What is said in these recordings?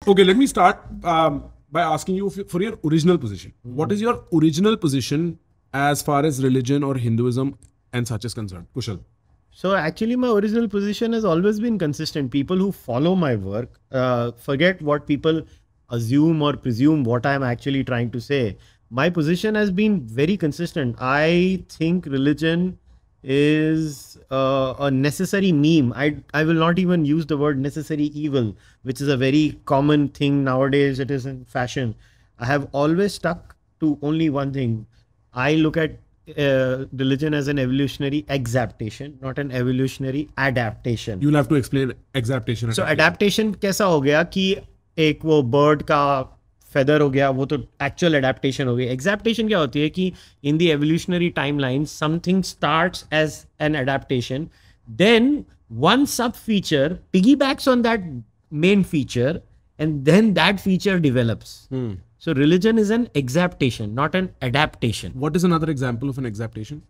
Okay, let me start by asking you for your original position. What is your original position as far as religion or Hinduism and such is concerned? Kushal. So actually my original position has always been consistent. People who follow my work forget what people assume or presume what I'm actually trying to say. My position has been very consistent. I think religion is a necessary meme. I will not even use the word necessary evil, which is a very common thing nowadays. It is in fashion. I have always stuck to only one thing. I look at religion as an evolutionary exaptation, not an evolutionary adaptation. You'll have to explain exaptation. So adaptation कैसा हो गया कि एक वो bird का feather हो गया, वो तो actual adaptation हो गई. Exaptation क्या होती है कि in the evolutionary timeline something starts as an adaptation, then one sub feature piggybacks on that main feature, and then that feature develops. So religion is an exaptation, not an adaptation. What is another example of an exaptation?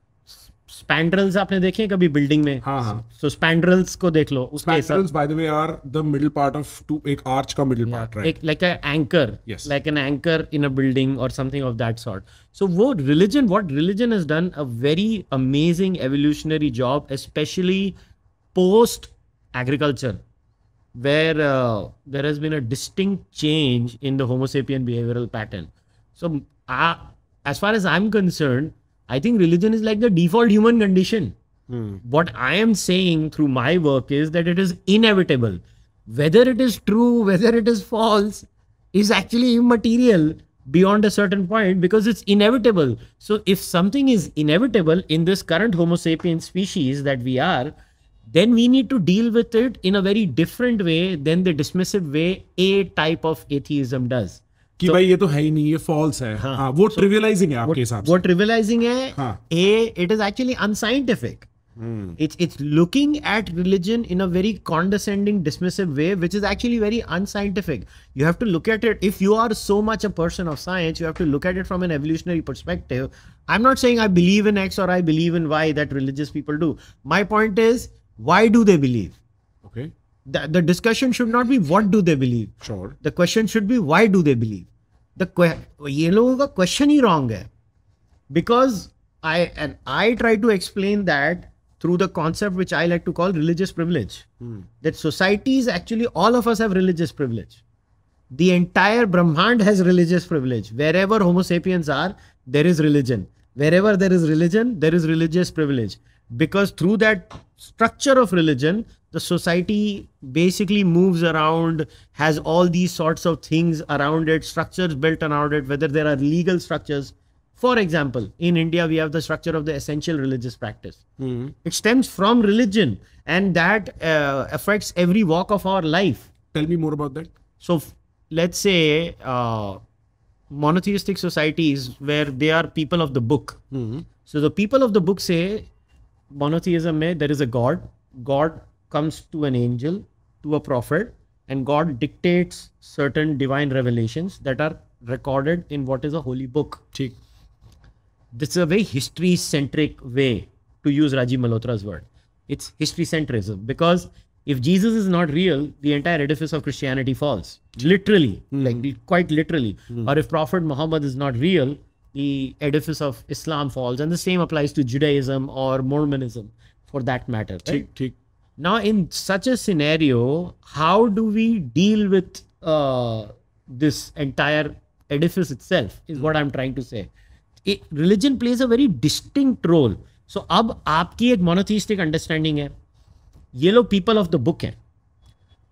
Spandrels आपने देखे हैं कभी building में? हाँ हाँ. So spandrels को देख लो. Spandrels, by the way, are the middle part of एक arch का middle part, right? Like an anchor. Yes. Like an anchor in a building or something of that sort. So what religion has done a very amazing evolutionary job, especially post agriculture, where there has been a distinct change in the Homo sapien behavioral pattern. So as far as I'm concerned, I think religion is like the default human condition. What I am saying through my work is that it is inevitable. Whether it is true, whether it is false, is actually immaterial beyond a certain point because it's inevitable. So if something is inevitable in this current Homo sapien species that we are, then we need to deal with it in a very different way than the dismissive way a type of atheism does. कि भाई ये तो है ही नहीं, ये false है. हाँ, वो trivializing है आपके हिसाब से. What trivializing है? हाँ. It is actually unscientific. It's looking at religion in a very condescending, dismissive way, which is actually very unscientific. You have to look at it. If you are so much a person of science, you have to look at it from an evolutionary perspective. I'm not saying I believe in X or I believe in Y that religious people do. My point is, why do they believe? Okay. The discussion should not be what do they believe. Sure. The question should be why do they believe. ये लोगों का question ही wrong है. Because I try to explain that through the concept which I like to call religious privilege. That societies, actually all of us have religious privilege. The entire Brahmand has religious privilege. Wherever Homo sapiens are, there is religion. Wherever there is religion, there is religious privilege. Because through that structure of religion, the society basically moves around, has all these sorts of things around it, structures built around it, whether there are legal structures. For example, in India, we have the structure of the essential religious practice. It stems from religion, and that affects every walk of our life. Tell me more about that. So let's say monotheistic societies where they are people of the book. So the people of the book say, monotheism mein, there is a God. God comes to an angel, to a prophet, and God dictates certain divine revelations that are recorded in what is a holy book. ठीक. This is a very history-centric way, to use Rajiv Malhotra's word. It's history-centrism, because if Jesus is not real, the entire edifice of Christianity falls. Literally, like quite literally. Or if Prophet Muhammad is not real, the edifice of Islam falls. And the same applies to Judaism or Mormonism, for that matter. Right? ठीक. Now, in such a scenario, how do we deal with this entire edifice itself, is what I'm trying to say. Religion plays a very distinct role. So, अब आपकी एक monotheistic understanding है, ये लोग people of the book हैं.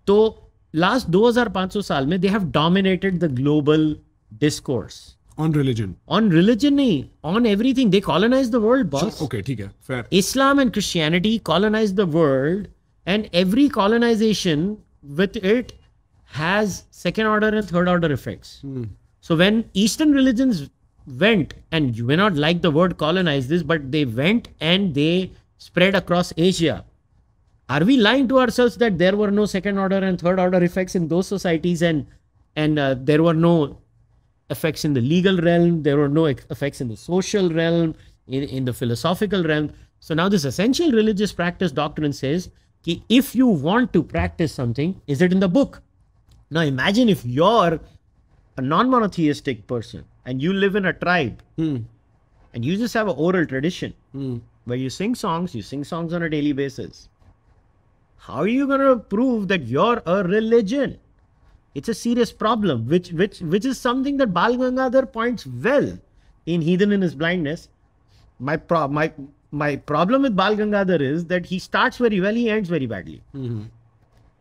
तो last 2500 साल में they have dominated the global discourse. On religion. On religion नहीं, on everything. They colonized the world, boss. Okay, ठीक है. Fair. Islam and Christianity colonized the world, and every colonization with it has second order and third order effects. So when Eastern religions went, and you may not like the word colonize this, but they went and they spread across Asia. Are we lying to ourselves that there were no second order and third order effects in those societies, and there were no effects in the legal realm, there were no effects in the social realm, in the philosophical realm? So now this essential religious practice doctrine says, if you want to practice something, is it in the book? Now imagine if you're a non-monotheistic person and you live in a tribe and you just have an oral tradition where you sing songs on a daily basis. How are you going to prove that you're a religion? It's a serious problem, which is something that Bal Gangadhar points well in Heathen in His Blindness. My problem with Bal Gangadhar is that he starts very well, he ends very badly.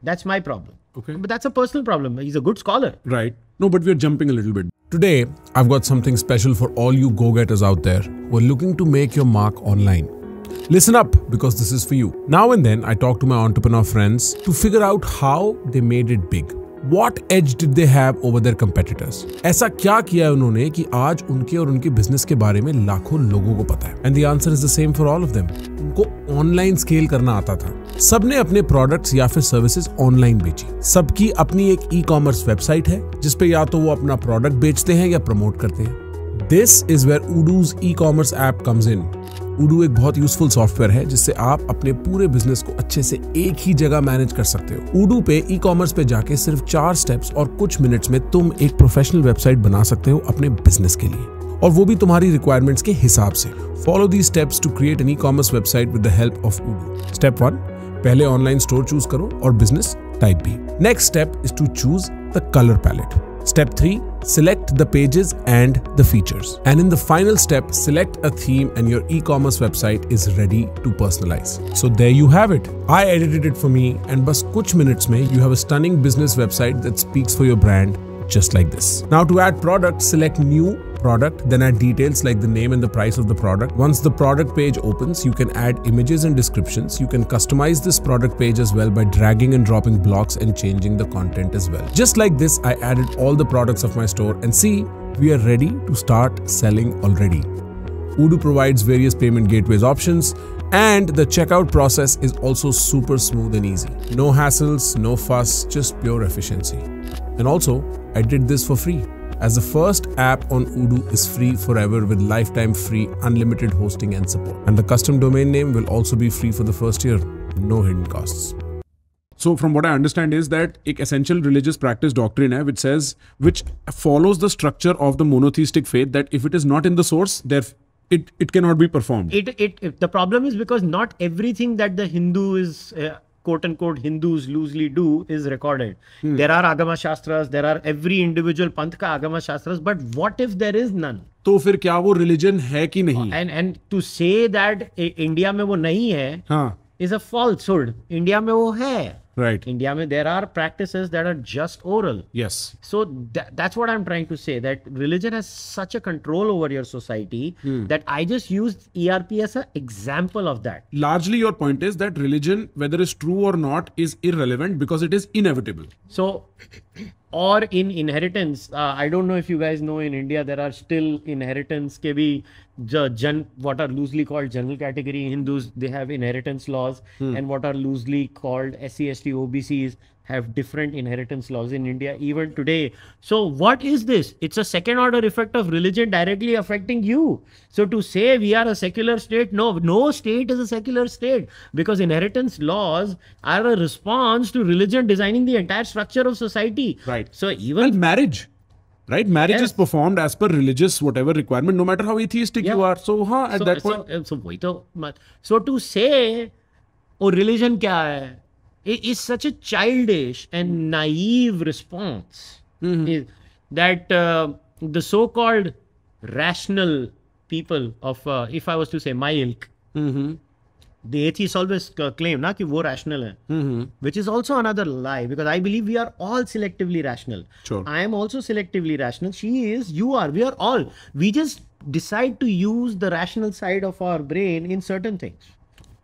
That's my problem. Okay. But that's a personal problem. He's a good scholar. Right. No, but we're jumping a little bit. Today, I've got something special for all you go-getters out there who are looking to make your mark online. Listen up, because this is for you. Now and then, I talk to my entrepreneur friends to figure out how they made it big. What edge did they have over their competitors? ऐसा क्या किया उन्होंने कि आज उनके और उनके business के बारे में लाखों लोगों को पता है? And the answer is the same for all of them. उनको ऑनलाइन स्केल करना आता था. सबने अपने प्रोडक्ट्स या फिर सर्विसेज ऑनलाइन बेची. सबकी अपनी एक ई-कॉमर्स वेबसाइट है जिसपे या तो वो अपना प्रोडक्ट बेचते हैं या प्रमोट करते हैं. This is where Odoo's e-commerce app comes in. Odoo एक बहुत यूजफुल सॉफ्टवेयर है जिससे आप अपने पूरे बिजनेस को अच्छे से एक ही जगह मैनेज कर सकते हो. Odoo पे ई-कॉमर्स पे जाके सिर्फ 4 स्टेप्स और कुछ मिनट्स में तुम एक प्रोफेशनल वेबसाइट बना सकते हो अपने बिजनेस के लिए, और वो भी तुम्हारी रिक्वायरमेंट्स के हिसाब से. Follow these steps to create an e-commerce website with the help of Odoo. Step 1, पहले ऑनलाइन स्टोर चूज करो और बिजनेस टाइप भी. Next step is to choose the colour palette. Step 3, select the pages and the features. And in the final step, select a theme and your e-commerce website is ready to personalize. So there you have it. I edited it for me, and bas kuch minutes mein you have a stunning business website that speaks for your brand, just like this. Now to add product, select new product, then add details like the name and the price of the product. Once the product page opens, you can add images and descriptions. You can customize this product page as well by dragging and dropping blocks and changing the content as well. Just like this, I added all the products of my store, and see, we are ready to start selling already. Odoo provides various payment gateways options, and the checkout process is also super smooth and easy. No hassles, no fuss, just pure efficiency. And also, I did this for free, as the first app on Odoo is free forever with lifetime free unlimited hosting and support. And the custom domain name will also be free for the first year. No hidden costs. So from what I understand is that एक essential religious practice doctrine है which follows the structure of the monotheistic faith, that if it is not in the source, it cannot be performed. The problem is because not everything that the Hindu is quote unquote Hindus loosely do is recorded. There are Agama Shastras, there are every individual panth ka Agama Shastras, but what if there is none? तो फिर क्या वो religion है कि नहीं? And to say that India में वो नहीं है, is a falsehood. India में वो है. Right. India में there are practices that are just oral. Yes. So that's what I'm trying to say, that religion has such a control over your society that I just used ERP as an example of that. Largely your point is that religion, whether it's true or not, is irrelevant because it is inevitable. So, or in inheritance, I don't know if you guys know, in India there are still inheritance ke bhi what are loosely called general category Hindus, they have inheritance laws, and what are loosely called SC, ST, OBCs have different inheritance laws in India even today. So what is this? It's a second order effect of religion directly affecting you. So to say we are a secular state, no state is a secular state, because inheritance laws are a response to religion designing the entire structure of society. Right. So even marriage. Right? Marriage is performed as per religious whatever requirement, no matter how atheistic you are. So at that point. So to say, oh, religion kya hai? It is such a childish and naive response. That the so-called rational people of, if I was to say my ilk, the atheists always claim na ki wo rational hai, which is also another lie, because I believe we are all selectively rational. Sure. I am also selectively rational. She is, you are, we are all. We just decide to use the rational side of our brain in certain things.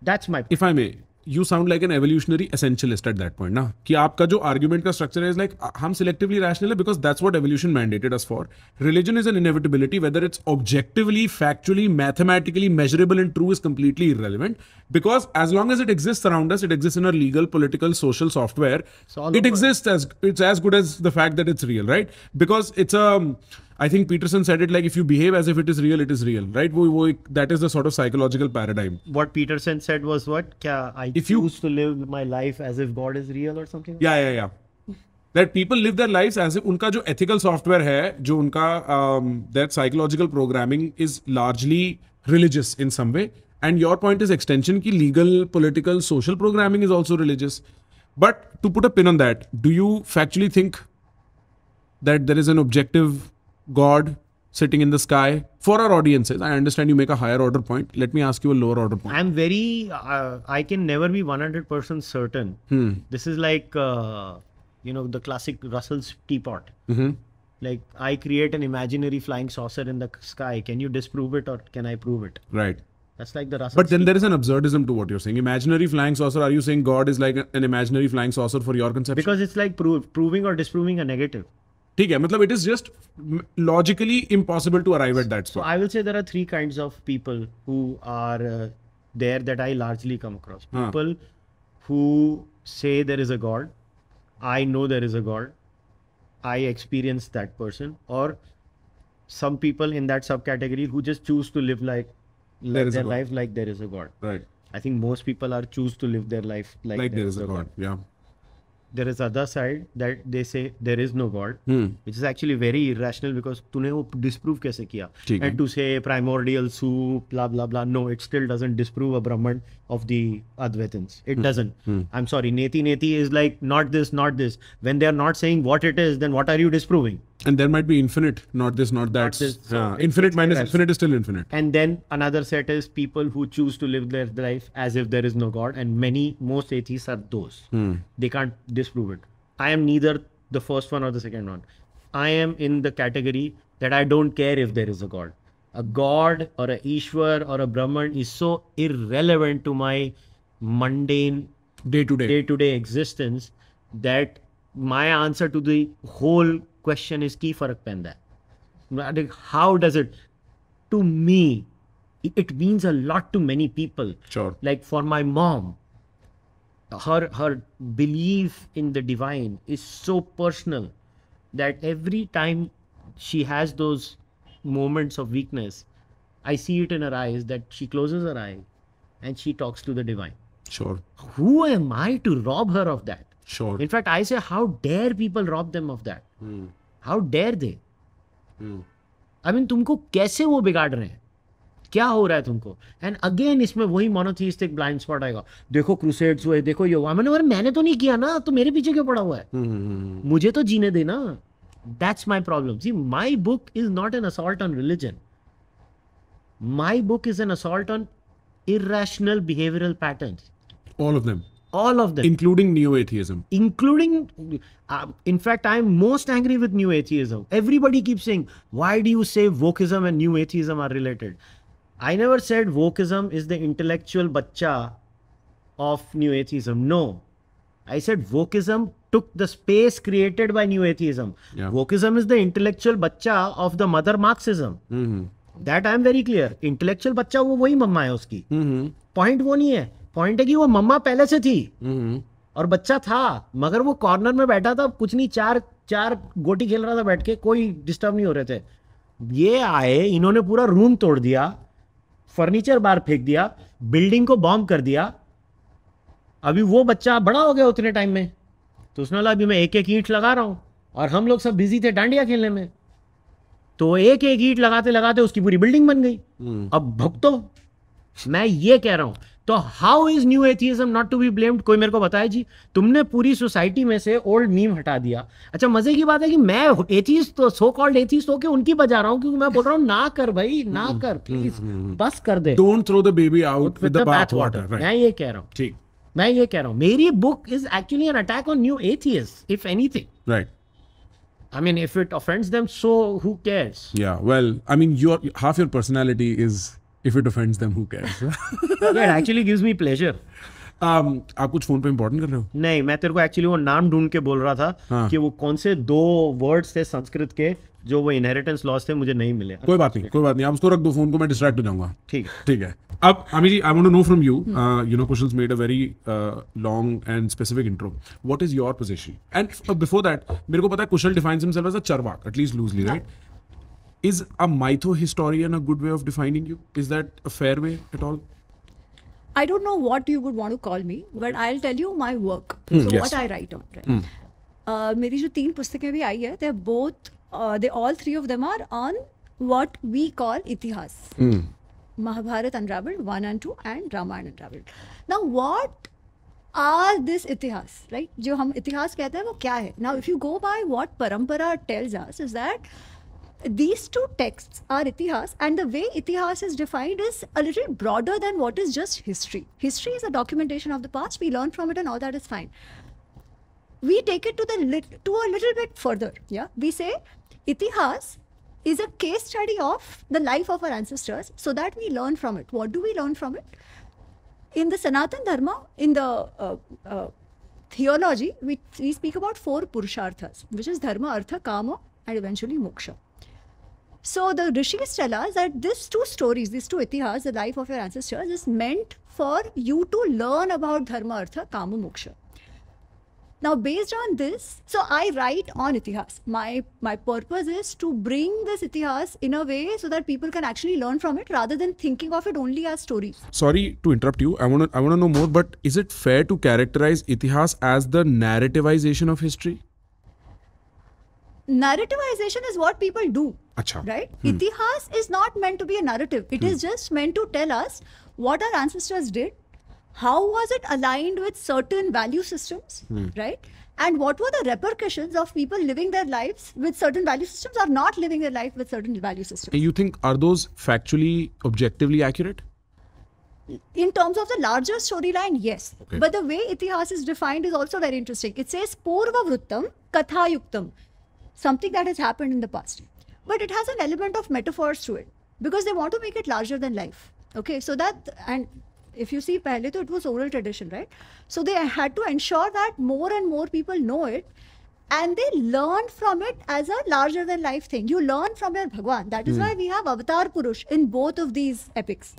That's my point. If I may, you sound like an evolutionary essentialist at that point, ना? कि आपका जो argument का structure is like हम selectively rational है because that's what evolution mandated us for. Religion is an inevitability, whether it's objectively, factually, mathematically measurable and true is completely irrelevant, because as long as it exists around us, it exists in our legal, political, social software. It exists it's as good as the fact that it's real, right? Because it's I think Peterson said it like, if you behave as if it is real, right? That is the sort of psychological paradigm. What Peterson said was what? I choose to live my life as if God is real or something? Yeah. that people live their lives as if उनका जो ethical software है, जो उनका that psychological programming is largely religious in some way, and your point is extension की legal, political, social programming is also religious. But to put a pin on that, do you factually think that there is an objective God sitting in the sky? For our audiences, I understand you make a higher order point. Let me ask you a lower order point. I'm very, I can never be 100% certain. This is like, the classic Russell's teapot. Like, I create an imaginary flying saucer in the sky. Can you disprove it or can I prove it? Right. That's like the Russell's But then there is an absurdism to what you're saying. Imaginary flying saucer, are you saying God is like an imaginary flying saucer for your conception? Because it's like proving or disproving a negative. ठीक है, मतलब it is just logically impossible to arrive at that So spot. I will say there are three kinds of people who are there that I largely come across. People who say there is a God, I know there is a God, I experienced that person, or some people in that subcategory who just choose to live There is a their God. life like there is a God. Right. I think most people are choose to live their life like There is a God. Yeah. There is other side that they say there is no God, which is actually very irrational because तूने वो disprove कैसे किया? ठीक है. And to say primordial soup, blah blah blah. No, it still doesn't disprove a Brahman of the Advaitins. It doesn't. I'm sorry. Neti neti is like not this, not this. When they are not saying what it is, then what are you disproving? And there might be infinite, not this, not that. this. So Infinite minus infinite is still infinite. And then another set is people who choose to live their life as if there is no God, and most atheists are those. They can't disprove it. I am neither the first one or the second one. I am in the category that I don't care if there is a God. A God or a Ishwar or a Brahman is so irrelevant to my mundane day-to-day existence that my answer to the whole question is ki farak penda hai. How does it? To me, it means a lot to many people. Sure. Like for my mom, her belief in the divine is so personal that every time she has those moments of weakness, I see it in her eyes that she closes her eye and she talks to the divine. Sure. Who am I to rob her of that? Sure. In fact, I say, how dare people rob them of that? How dare they? I mean, तुमको कैसे वो बिगाड़ रहे हैं? क्या हो रहा है तुमको? एंड अगेन इसमें वही मोनोथीइस्टिक ब्लाइंड स्पॉट आएगा. देखो क्रूसेड्स हुए, देखो ये हुआ. मैंने तो नहीं किया ना, तो मेरे पीछे क्यों पड़ा हुआ है? मुझे तो जीने देना. That's my problem. See, my book is not an assault on religion. My book is an assault on irrational behavioral patterns. All of them. All of them. Including neo-atheism. In fact, I'm most angry with new atheism. Everybody keeps saying, why do you say wokeism and new atheism are related? I never said wokeism is the intellectual bacha of new atheism. No. I said wokeism took the space created by new atheism. Yeah. Wokeism is the intellectual bacha of the mother Marxism. That I am very clear. Intellectual bacha वो वही मम्मा है उसकी. Point वो नहीं है. Point है कि वो मम्मा पहले से थी और बच्चा था, मगर वो कॉर्नर में बैठा था, कुछ नहीं, चार गोटी खेल रहा था बैठ के, कोई डिस्टर्ब नहीं हो रहे थे. ये आए, इन्होंने पूरा रूम तोड़ दिया, फर्नीचर बाहर फेंक दिया, बिल्डिंग को बॉम्ब कर दिया. अभी वो बच्चा बड़ा हो गया उतने टाइम में, तो उसने बोला अभी मैं एक एक ईंट लगा रहा हूं, और हम लोग सब बिजी थे डांडिया खेलने में, तो एक एक ईंट लगाते लगाते उसकी पूरी बिल्डिंग बन गई. अब भुगतो. मैं ये कह रहा हूं, तो how is new atheism not to be blamed? कोई मेरे को बताए जी. तुमने पूरी सोसाइटी में से ओल्ड मीम हटा दिया. अच्छा, मजे की बात है कि मैं एथियस्ट, तो सो कॉल्ड एथियस्ट होके उनकी बजा रहा हूं, क्योंकि मैं बोल रहा हूं ना कर भाई, ना कर प्लीज, बस कर दे. Don't throw the baby out with the bath water. Right. मैं ये कह रहा हूं. ठीक. मैं ये कह रहा हूं, मेरी book is actually an attack on new atheist, if anything. Right. I mean, if it offends them, so who cares? Yeah. Well, I mean, half your personality is if it offends them, who cares? Yeah, it actually gives me pleasure. आप कुछ phone पे important कर रहे हो? नहीं, मैं तेरे को एक्चुअली वो नाम ढूंढ के बोल रहा था कि वो कौन से 2 वर्ड्स थे संस्कृत के जो वो इनहेरिटेंस लॉस थे, मुझे नहीं मिले. कोई बात नहीं, आप उसको रख दो फोन को, मैं डिस्ट्रैक्ट हो जाऊंगा. ठीक है. अब Amit ji, I want to know from you, Kushal's made a very long and specific intro. What is your position? And before that, मेरे को पता है Kushal defines himself as a charvak, at least loosely, right? Is a mytho-historian a good way of defining you? Is that a fair way at all? I don't know what you would want to call me, but I'll tell you my work. So yes. what I write on. Right? मेरी जो 3 पुस्तकें भी आई है, they all 3 of them are on what we call इतिहास. Mahabharata Unraveled 1 and 2 and Ramayana Unraveled. Now what are this इतिहास, right? जो हम इतिहास कहते हैं वो क्या है? Now if you go by what Parampara tells us is that these 2 texts are itihas, and the way itihas is defined is a little broader than what is just history. History is a documentation of the past. We learn from it and all that is fine. We take it to a little bit further. Yeah, we say itihas is a case study of the life of our ancestors, so that we learn from it. What do we learn from it? In the Sanatan Dharma, in the theology, we speak about 4 purusharthas, which is dharma, artha, kama, and eventually moksha. So the rishis tell us that these 2 stories, these 2 itihas, the life of your ancestors, is meant for you to learn about dharma, artha, kama, moksha. Now based on this, so I write on itihas. My purpose is to bring this itihas in a way so that people can actually learn from it rather than thinking of it only as stories. Sorry to interrupt you. I want to know more, but is it fair to characterize itihas as the narrativization of history? Narrativization is what people do. Acha. Right? Itihas is not meant to be a narrative. It is just meant to tell us what our ancestors did, how was it aligned with certain value systems, right? And what were the repercussions of people living their lives with certain value systems or not living their life with certain value systems. You think, are those factually, objectively accurate? In terms of the larger storyline, yes. Okay. But the way itihas is defined is also very interesting. It says Purva Vruttam Kathayuktam, something that has happened in the past. But it has an element of metaphors to it because they want to make it larger than life. Okay, so that, and if you see, pehle to it was oral tradition, right? So they had to ensure that more and more people know it and they learn from it as a larger than life thing. You learn from your Bhagwan. That is why we have Avatar Purush in both of these epics.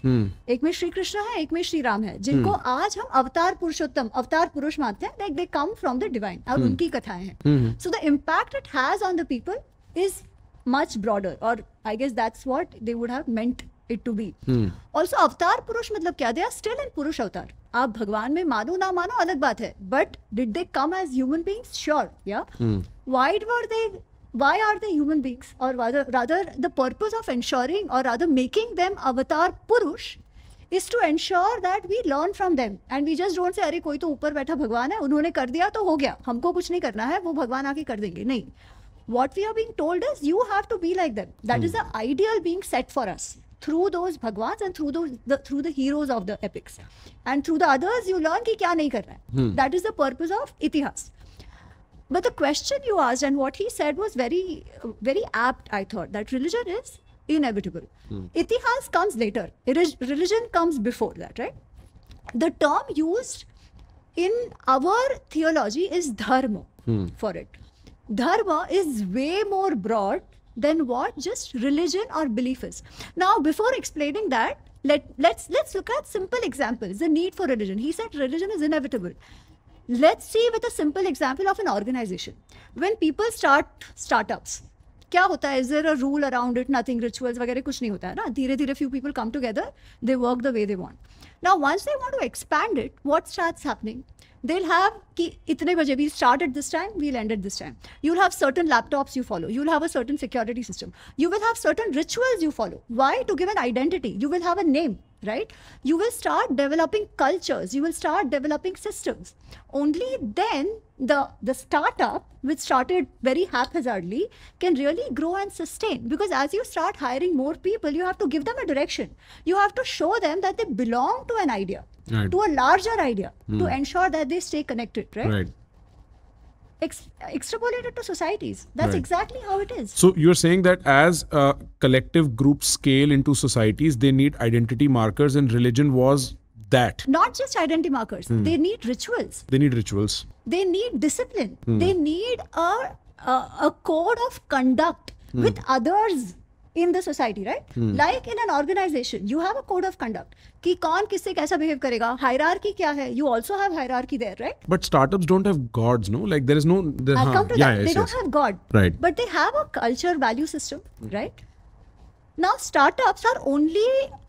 एक में श्री कृष्ण है, एक में श्री राम है, जिनको आज हम अवतार पुरुषोत्तम, अवतार पुरुष मानते हैं. Like they come from the divine. और उनकी कथाएं हैं. So the impact it has on the people is much broader, or I guess that's what they would have meant it to be. Also अवतार पुरुष मतलब क्या? They are still in पुरुष अवतार. आप भगवान में मानो ना मानो अलग बात है. But did they come as human beings? Sure. Yeah. Why are they human beings? Or rather the purpose of ensuring or rather making them avatar purush is to ensure that we learn from them and we just don't say अरे कोई तो ऊपर बैठा भगवान है, उन्होंने कर दिया तो हो गया, हमको कुछ नहीं करना है, वो भगवान आके कर देंगे. नहीं. What we are being told is you have to be like them. That is the ideal being set for us through those Bhagwans and through the heroes of the epics. And through the others you learn कि क्या नहीं करना है. That is the purpose of itihas. But the question you asked and what he said was very, very apt, I thought, that religion is inevitable. Itihas comes later. Religion comes before that, right? The term used in our theology is dharma for it. Dharma is way more broad than what just religion or belief is. Now, before explaining that, let's look at simple examples. The need for religion. He said religion is inevitable. Let's see with a simple example of an organization. When people start startups, क्या होता है? Is there a rule around it? Nothing, rituals वगैरह कुछ नहीं होता है ना. धीरे-धीरे few people come together, they work the way they want. Now, once they want to expand it, what starts happening? They'll have कि इतने बजे we start at this time, we'll end at this time. You'll have certain laptops you follow. You'll have a certain security system. You will have certain rituals you follow. Why? To give an identity. You will have a name, right? You will start developing cultures. You will start developing systems. Only then the startup, which started very haphazardly, can really grow and sustain. Because as you start hiring more people, you have to give them a direction. You have to show them that they belong to an idea. Right. To a larger idea, to ensure that they stay connected, right? Extrapolated to societies. That's exactly how it is. So you're saying that as collective groups scale into societies, they need identity markers, and religion was that. Not just identity markers. They need rituals. They need rituals. They need discipline. They need a code of conduct with others in the society, right? Like in an organization, you have a code of conduct. कि कौन किससे कैसा behave करेगा? Hierarchy क्या है? You also have hierarchy there, right? But startups don't have gods, no? Like there is no. I'll come to that. They don't have God, right? But they have a culture value system, right? Now startups are only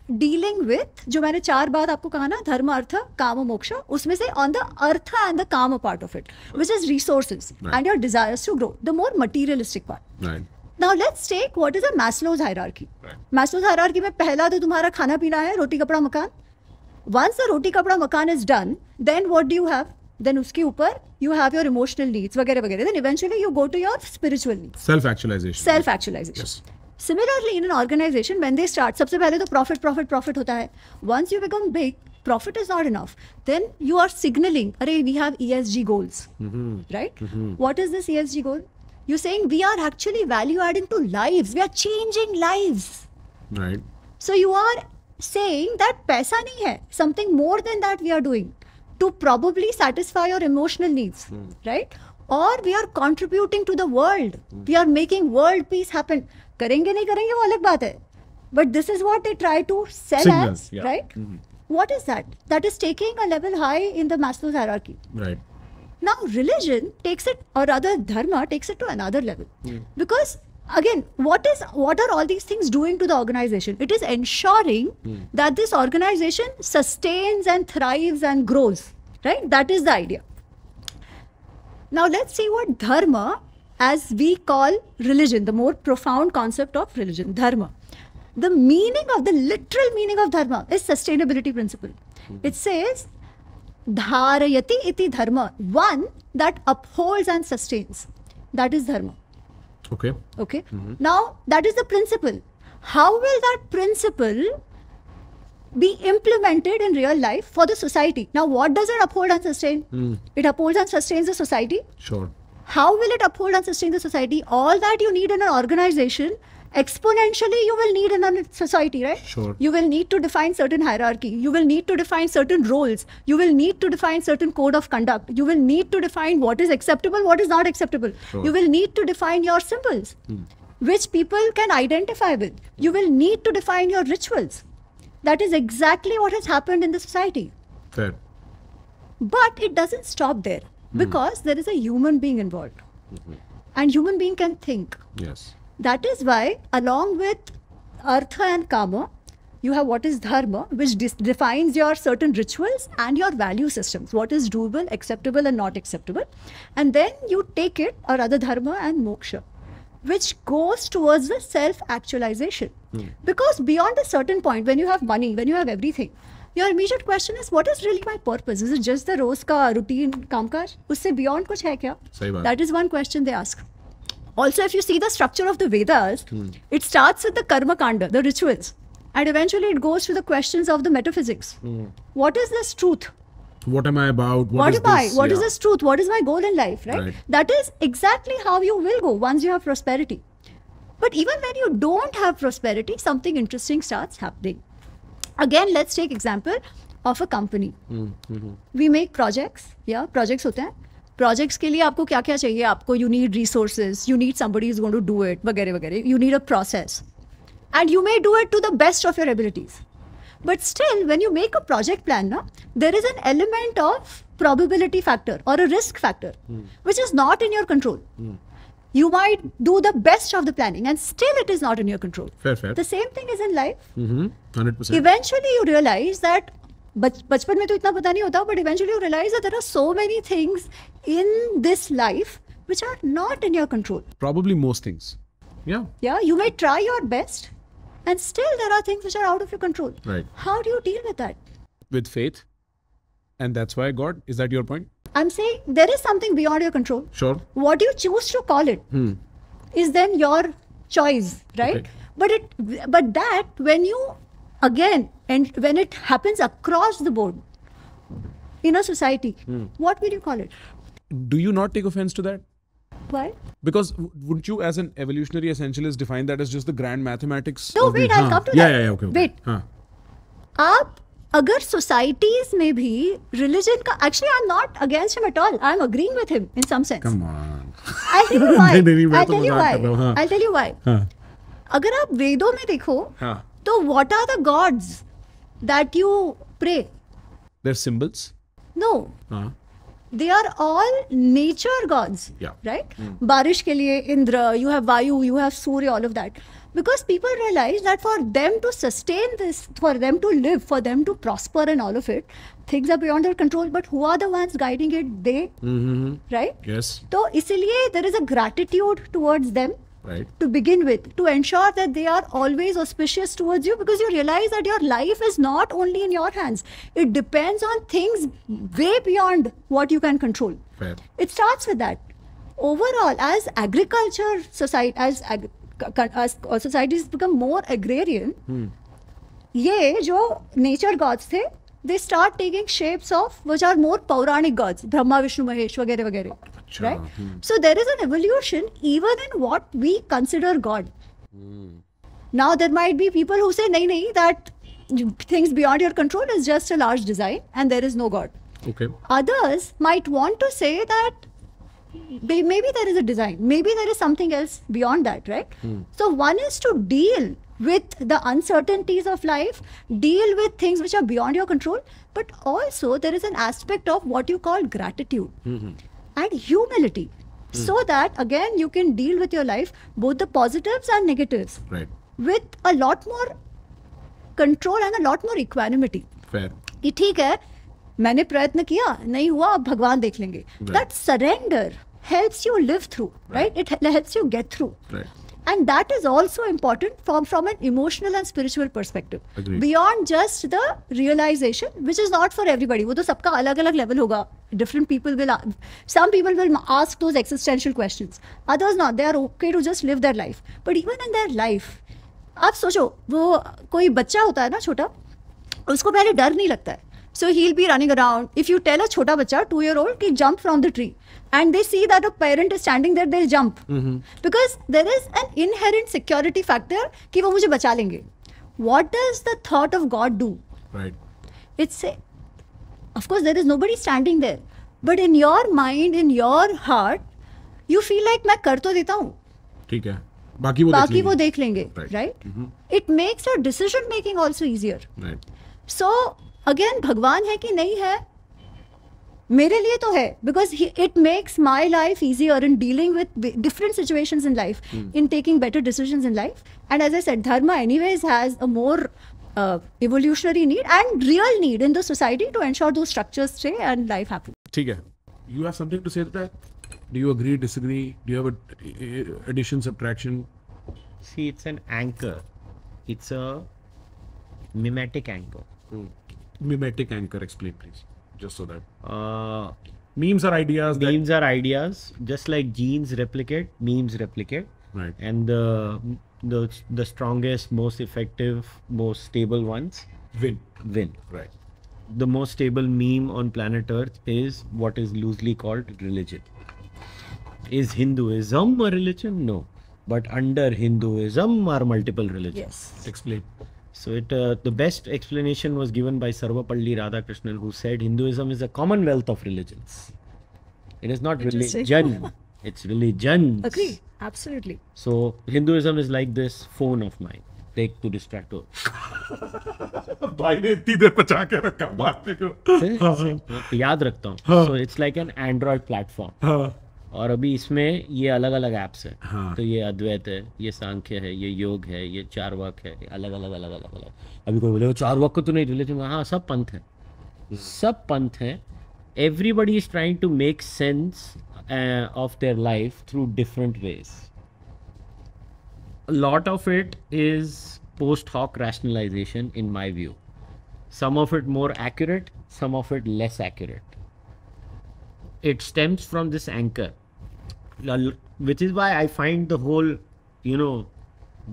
dealing with, जो मैंने 4 बात आपको कहा ना, धर्म अर्थ काम मोक्ष, उसमें से on the artha and the kama part of it, which is resources and your desires to grow, the more materialistic part. Right. Now let's take what is a Maslow's hierarchy. Maslow's hierarchy में पहला तो तुम्हारा खाना पीना है, रोटी कपड़ा मकान. Once the roti kapda makan is done, then what do you have? Then उसके ऊपर you have your emotional needs वगैरह वगैरह. Then eventually you go to your spiritual needs. Self-actualization. Self-actualization. Yes. Similarly, in an organization, when they start, सबसे पहले तो profit होता है. Once you become big, profit is not enough. Then you are signaling, अरे we have ESG goals, right? What is this ESG goal? You're saying we are actually value adding to lives. We are changing lives. Right. So you are saying that पैसा नहीं है, something more than that we are doing to probably satisfy your emotional needs, right? Or we are contributing to the world. We are making world peace happen. करेंगे नहीं करेंगे वो अलग बात है. But this is what they try to sell Signal, as, yeah. right? What is that? That is taking a level high in the Maslow's hierarchy. Right. Now religion takes it, or rather dharma takes it to another level. Because again, what are all these things doing to the organization? It is ensuring that this organization sustains and thrives and grows, right? That is the idea. Now let's see what dharma, as we call religion, the more profound concept of religion, dharma. The literal meaning of dharma is sustainability principle. It says, dharayati iti dharma, one that upholds and sustains. That is dharma. Okay. Okay. Now that is the principle. How will that principle be implemented in real life for the society? Now what does it uphold and sustain? It upholds and sustains the society. Sure. How will it uphold and sustain the society? All that you need in an organization, exponentially you will need in a society, right? Sure. You will need to define certain hierarchy. You will need to define certain roles. You will need to define certain code of conduct. You will need to define what is acceptable, what is not acceptable. Sure. You will need to define your symbols, which people can identify with. You will need to define your rituals. That is exactly what has happened in the society. Fair. But it doesn't stop there, because there is a human being involved. And human being can think. Yes. That is why, along with artha and kama, you have what is dharma, which defines your certain rituals and your value systems. What is doable, acceptable and not acceptable. And then you take it, or other dharma and moksha, which goes towards the self-actualization. Because beyond a certain point, when you have money, when you have everything, your immediate question is, what is really my purpose? Is it just the रोज का routine कामकाज? उससे beyond कुछ है क्या? सही बात. That is one question they ask. Also, if you see the structure of the Vedas, it starts with the karma kanda, the rituals, and eventually it goes to the questions of the metaphysics. What is this truth? What am I about? What am I? this? What is Yeah. this truth? What is my goal in life? Right? Right. That is exactly how you will go once you have prosperity. But even when you don't have prosperity, something interesting starts happening. Again, let's take example of a company. We make projects. Yeah, projects होते हैं. Projects के लिए आपको क्या क्या चाहिए? आपको you need resources, you need somebody who's going to do it, वगैरह वगैरह. You need a process, and you may do it to the best of your abilities. But still, when you make a project plan, na, there is an element of probability factor or a risk factor, which is not in your control. You might do the best of the planning, and still it is not in your control. Fair, fair. The same thing is in life. 100%. Eventually you realize that बचपन में तो इतना पता नहीं होता, but eventually you realize that there are so many things in this life which are not in your control. Probably most things. Yeah. Yeah, you may try your best, and still there are things which are out of your control. Right. How do you deal with that? With faith. And that's why God. Is that your point? I'm saying there is something beyond your control. Sure. What you choose to call it is then your choice, right? Okay. But that when you again, and when it happens across the board in a society, what will you call it? Do you not take offense to that? Why? Because wouldn't you, as an evolutionary essentialist, define that as just the grand mathematics? No, of wait, the, I'll come to yeah, that. Yeah, okay. Wait. आप अगर societies में भी religion का, actually I'm not against him at all. I'm agreeing with him in some sense. Come on. I'll tell you why. नहीं, मैं I'll तो tell you मजाक why. कर रहा हूँ, हाँ. I'll tell you why. हाँ. अगर आप वेदों में देखो, हाँ. तो what are the gods that you pray? They're symbols. No. हाँ. They are all nature gods, Yeah. right? बारिश के लिए Indra, you have Vayu, you have Surya, all of that. Because people realize that for them to sustain this, for them to live, for them to prosper and all of it, things are beyond their control. But who are the ones guiding it? They, right? Yes. So isliye there is a gratitude towards them Right. to begin with, to ensure that they are always auspicious towards you, because you realize that your life is not only in your hands. It depends on things way beyond what you can control. Fair. It starts with that. Overall, as agriculture society, as societies become more agrarian, ये जो nature gods थे, they start taking shapes of which are more Puranic gods, Brahma, Vishnu, Mahesh, वगैरह वगैरह. Right? So there is an evolution even in what we consider God. Now there might be people who say, nahi, that things beyond your control is just a large design and there is no God. Okay. Others might want to say that maybe there is a design, maybe there is something else beyond that, right? So one is to deal with the uncertainties of life, deal with things which are beyond your control, but also there is an aspect of what you call gratitude and humility, so that again you can deal with your life, both the positives and negatives, Right. with a lot more control and a lot more equanimity. Fair. कि ठीक है, मैंने प्रयत्न किया, नहीं हुआ, अब भगवान देख लेंगे. That surrender helps you live through, right? It helps you get through. Right. And that is also important from an emotional and spiritual perspective. Agreed. Beyond just the realization, which is not for everybody. वो तो सबका अलग-अलग level होगा. Different people will, some people will ask those existential questions. Others not. They are okay to just live their life. But even in their life, आप सोचो, वो कोई बच्चा होता है ना छोटा, उसको पहले डर नहीं लगता है. So he'll be running around. If you tell a chota bacha, 2-year-old, ki jump from the tree, and they see that a parent is standing there, they'll jump. Because there is an inherent security factor कि वो मुझे बचा लेंगे. What does the thought of God do? Right. It's a, of course there is nobody standing there, but in your mind, in your heart, you feel like मैं कर तो देता हूँ, ठीक है. बाकी वो देख लेंगे. right? It makes your decision making also easier. Right. So again, भगवान है कि नहीं है, मेरे लिए तो है, because it makes my life easier in dealing with different situations in life, in taking better decisions in life. And as I said, dharma anyways has a more evolutionary need and real need in the society to ensure those structures stay and life happens. ठीक है. You have something to say to that? Do you agree, disagree? Do you have a addition, subtraction? See, it's an anchor. It's a mimetic anchor. Mimetic anchor, explain please, just so that memes are ideas. Memes are ideas, just like genes replicate, memes replicate, Right. and the strongest, most effective, most stable ones Win. win. Right. The most stable meme on planet Earth is what is loosely called religion. Is Hinduism a religion? No, but under Hinduism are multiple religions. Yes. Explain. So the best explanation was given by Sarvapalli Radhakrishnan, who said Hinduism is a commonwealth of religions. It is not Interesting. religion, it's religions. Agree. Absolutely. So Hinduism is like this phone of mine. Take to distract her. भाई ने इतनी देर बचा के रखा बात को. याद रखता हूँ. So it's like an Android platform. और अभी इसमें ये अलग अलग ऐप्स है. हाँ. तो ये अद्वैत है, ये सांख्य है, ये योग है, ये चारवाक है, अलग अलग. अभी कोई बोले चारवाक को तो नहीं रिलेटेड. हाँ, सब पंथ है, सब पंथ है. Everybody is trying to make sense of their life through different ways. A lot of it is post hoc rationalization in my view. Some of it more accurate, some of it less accurate. It stems from this anchor, which is why I find the whole,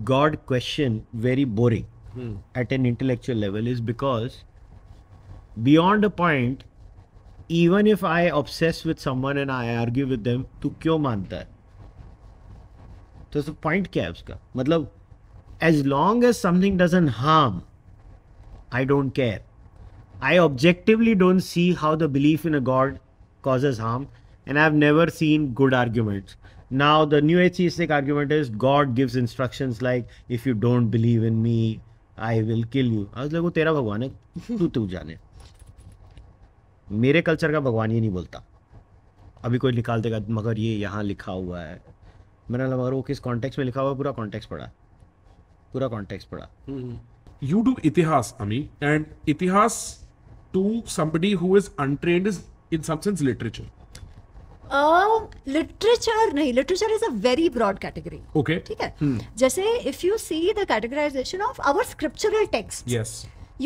God question very boring at an intellectual level, is because beyond a point, even if I obsess with someone and I argue with them, तू क्यों मानता है? तो point क्या है उसका? मतलब as long as something doesn't harm, I don't care. I objectively don't see how the belief in a God causes harm, and I've never seen good arguments. Now the new atheistic argument is God gives instructions like, if you don't believe in me, I will kill you. I was like, वो तेरा भगवान है, तू जाने. मेरे culture का भगवान ये नहीं बोलता. अभी कोई निकाल देगा, मगर ये यहाँ लिखा हुआ है. मैंने बोला, मगर वो किस कॉन्टेक्स्ट में लिखा हुआ है, पूरा कॉन्टेक्स्ट पढ़ा. पूरा कॉन्टेक्स्ट पढ़ा. You do itihas, Ami, and itihas to somebody who is untrained is in some sense literature. Literature नहीं, literature is a very broad category. Okay. ठीक है. जैसे if you see the categorisation of our scriptural text, Yes.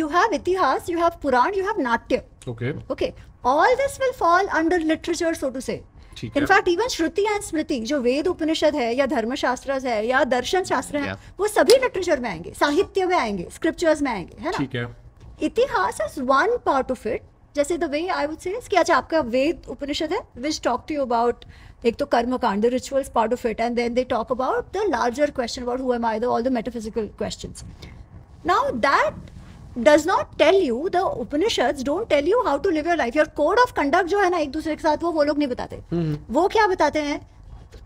you have itihasa, you have purana, you have नाट्य. Okay. Okay, all this will fall under literature, so to say. ठीक है. In fact, even shruti and smriti, जो वेद उपनिषद है या धर्मशास्त्र है या दर्शन शास्त्र है, Yeah. वो सभी लिटरेचर में आएंगे, साहित्य में आएंगे, स्क्रिप्चर्स में आएंगे, है ना. ठीक है. Itihasa is one part of it. जैसे the way I would say कि अच्छा आपका वेद उपनिषद है, which talk to you about एक तो karma kanda, the rituals part of it, and then they talk about the larger question about who am I, all the metaphysical questions. Now that does not tell you, the Upanishads don't tell you how to live your life. Your code of conduct जो है ना एक दूसरे के साथ, वो लोग नहीं बताते. वो क्या बताते हैं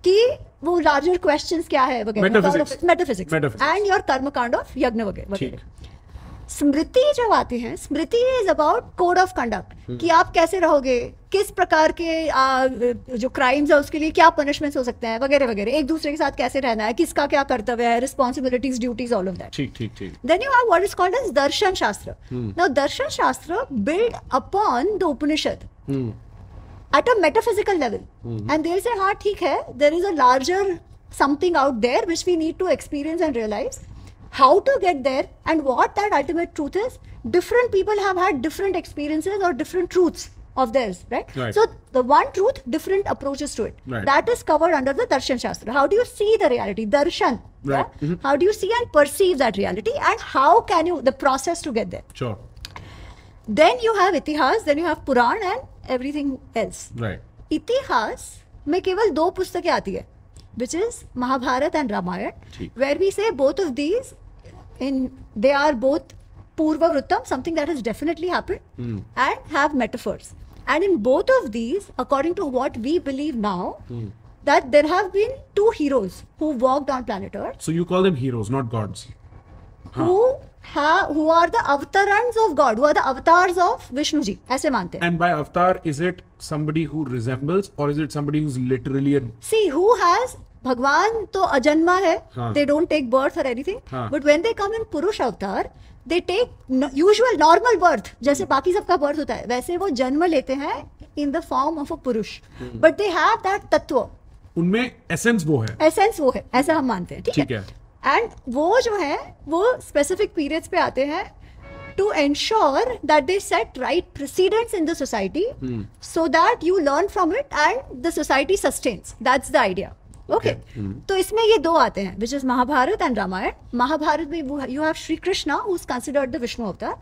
कि वो larger questions क्या है वगैरह, metaphysics and your कर्म कांड ऑफ यज्ञ वगैरह. स्मृति जब आती है, smriti is about code of conduct, कि आप कैसे रहोगे, किस प्रकार के जो क्राइम्स है उसके लिए क्या पनिशमेंट्स हो सकते हैं वगैरह वगैरह, एक दूसरे के साथ कैसे रहना है, किसका क्या कर्तव्य है, responsibilities, duties, all of that. ठीक ठीक ठीक. Then you have what is called as darshan shastra. Now darshan shastra build upon the Upanishad at a metaphysical level, and they'll say हाँ ठीक है, there is a larger something out there which we need to experience and realize. How to get there and what that ultimate truth is, different people have had different experiences or different truths of theirs, right? So the one truth, different approaches to it. That is covered under the darshan shastra. How do you see the reality, darshan? Right. Yeah? How do you see and perceive that reality, and how can you, the process to get there. Sure. Then you have itihas, then you have puran and everything else. Right. इतिहास में केवल दो पुस्तकें आती है, which is Mahabharata and Ramayana, where we say both of these, they are both Purva Vrittam, something that has definitely happened, and have metaphors. And in both of these, according to what we believe now, that there have been two heroes who walked on planet Earth. So you call them heroes, not gods. who are the avatarans of God, who are the avatars of Vishnu ji, ऐसे मानते हैं. And by avatar, is it somebody who resembles or is it somebody who's literally a... See, who has, भगवान तो अजन्मा है, हाँ. they don't take birth or anything, हाँ. but when they come in पुरुष अवतार, they take usual normal birth, जैसे बाकी सबका birth होता है, वैसे वो जन्म लेते हैं in the form of a पुरुष, but they have that तत्व, उनमें essence वो है. essence वो है, ऐसा हम मानते हैं, ठीक है. एंड वो जो है वो स्पेसिफिक पीरियड्स पे आते हैं to ensure that they set right precedents in the society, so that you learn from it and the society sustains. That's the idea. Okay. तो इसमें ये दो आते हैं, which is Mahabharata and Ramayana. Mahabharata में you have Shri Krishna, who is considered the Vishnu avatar.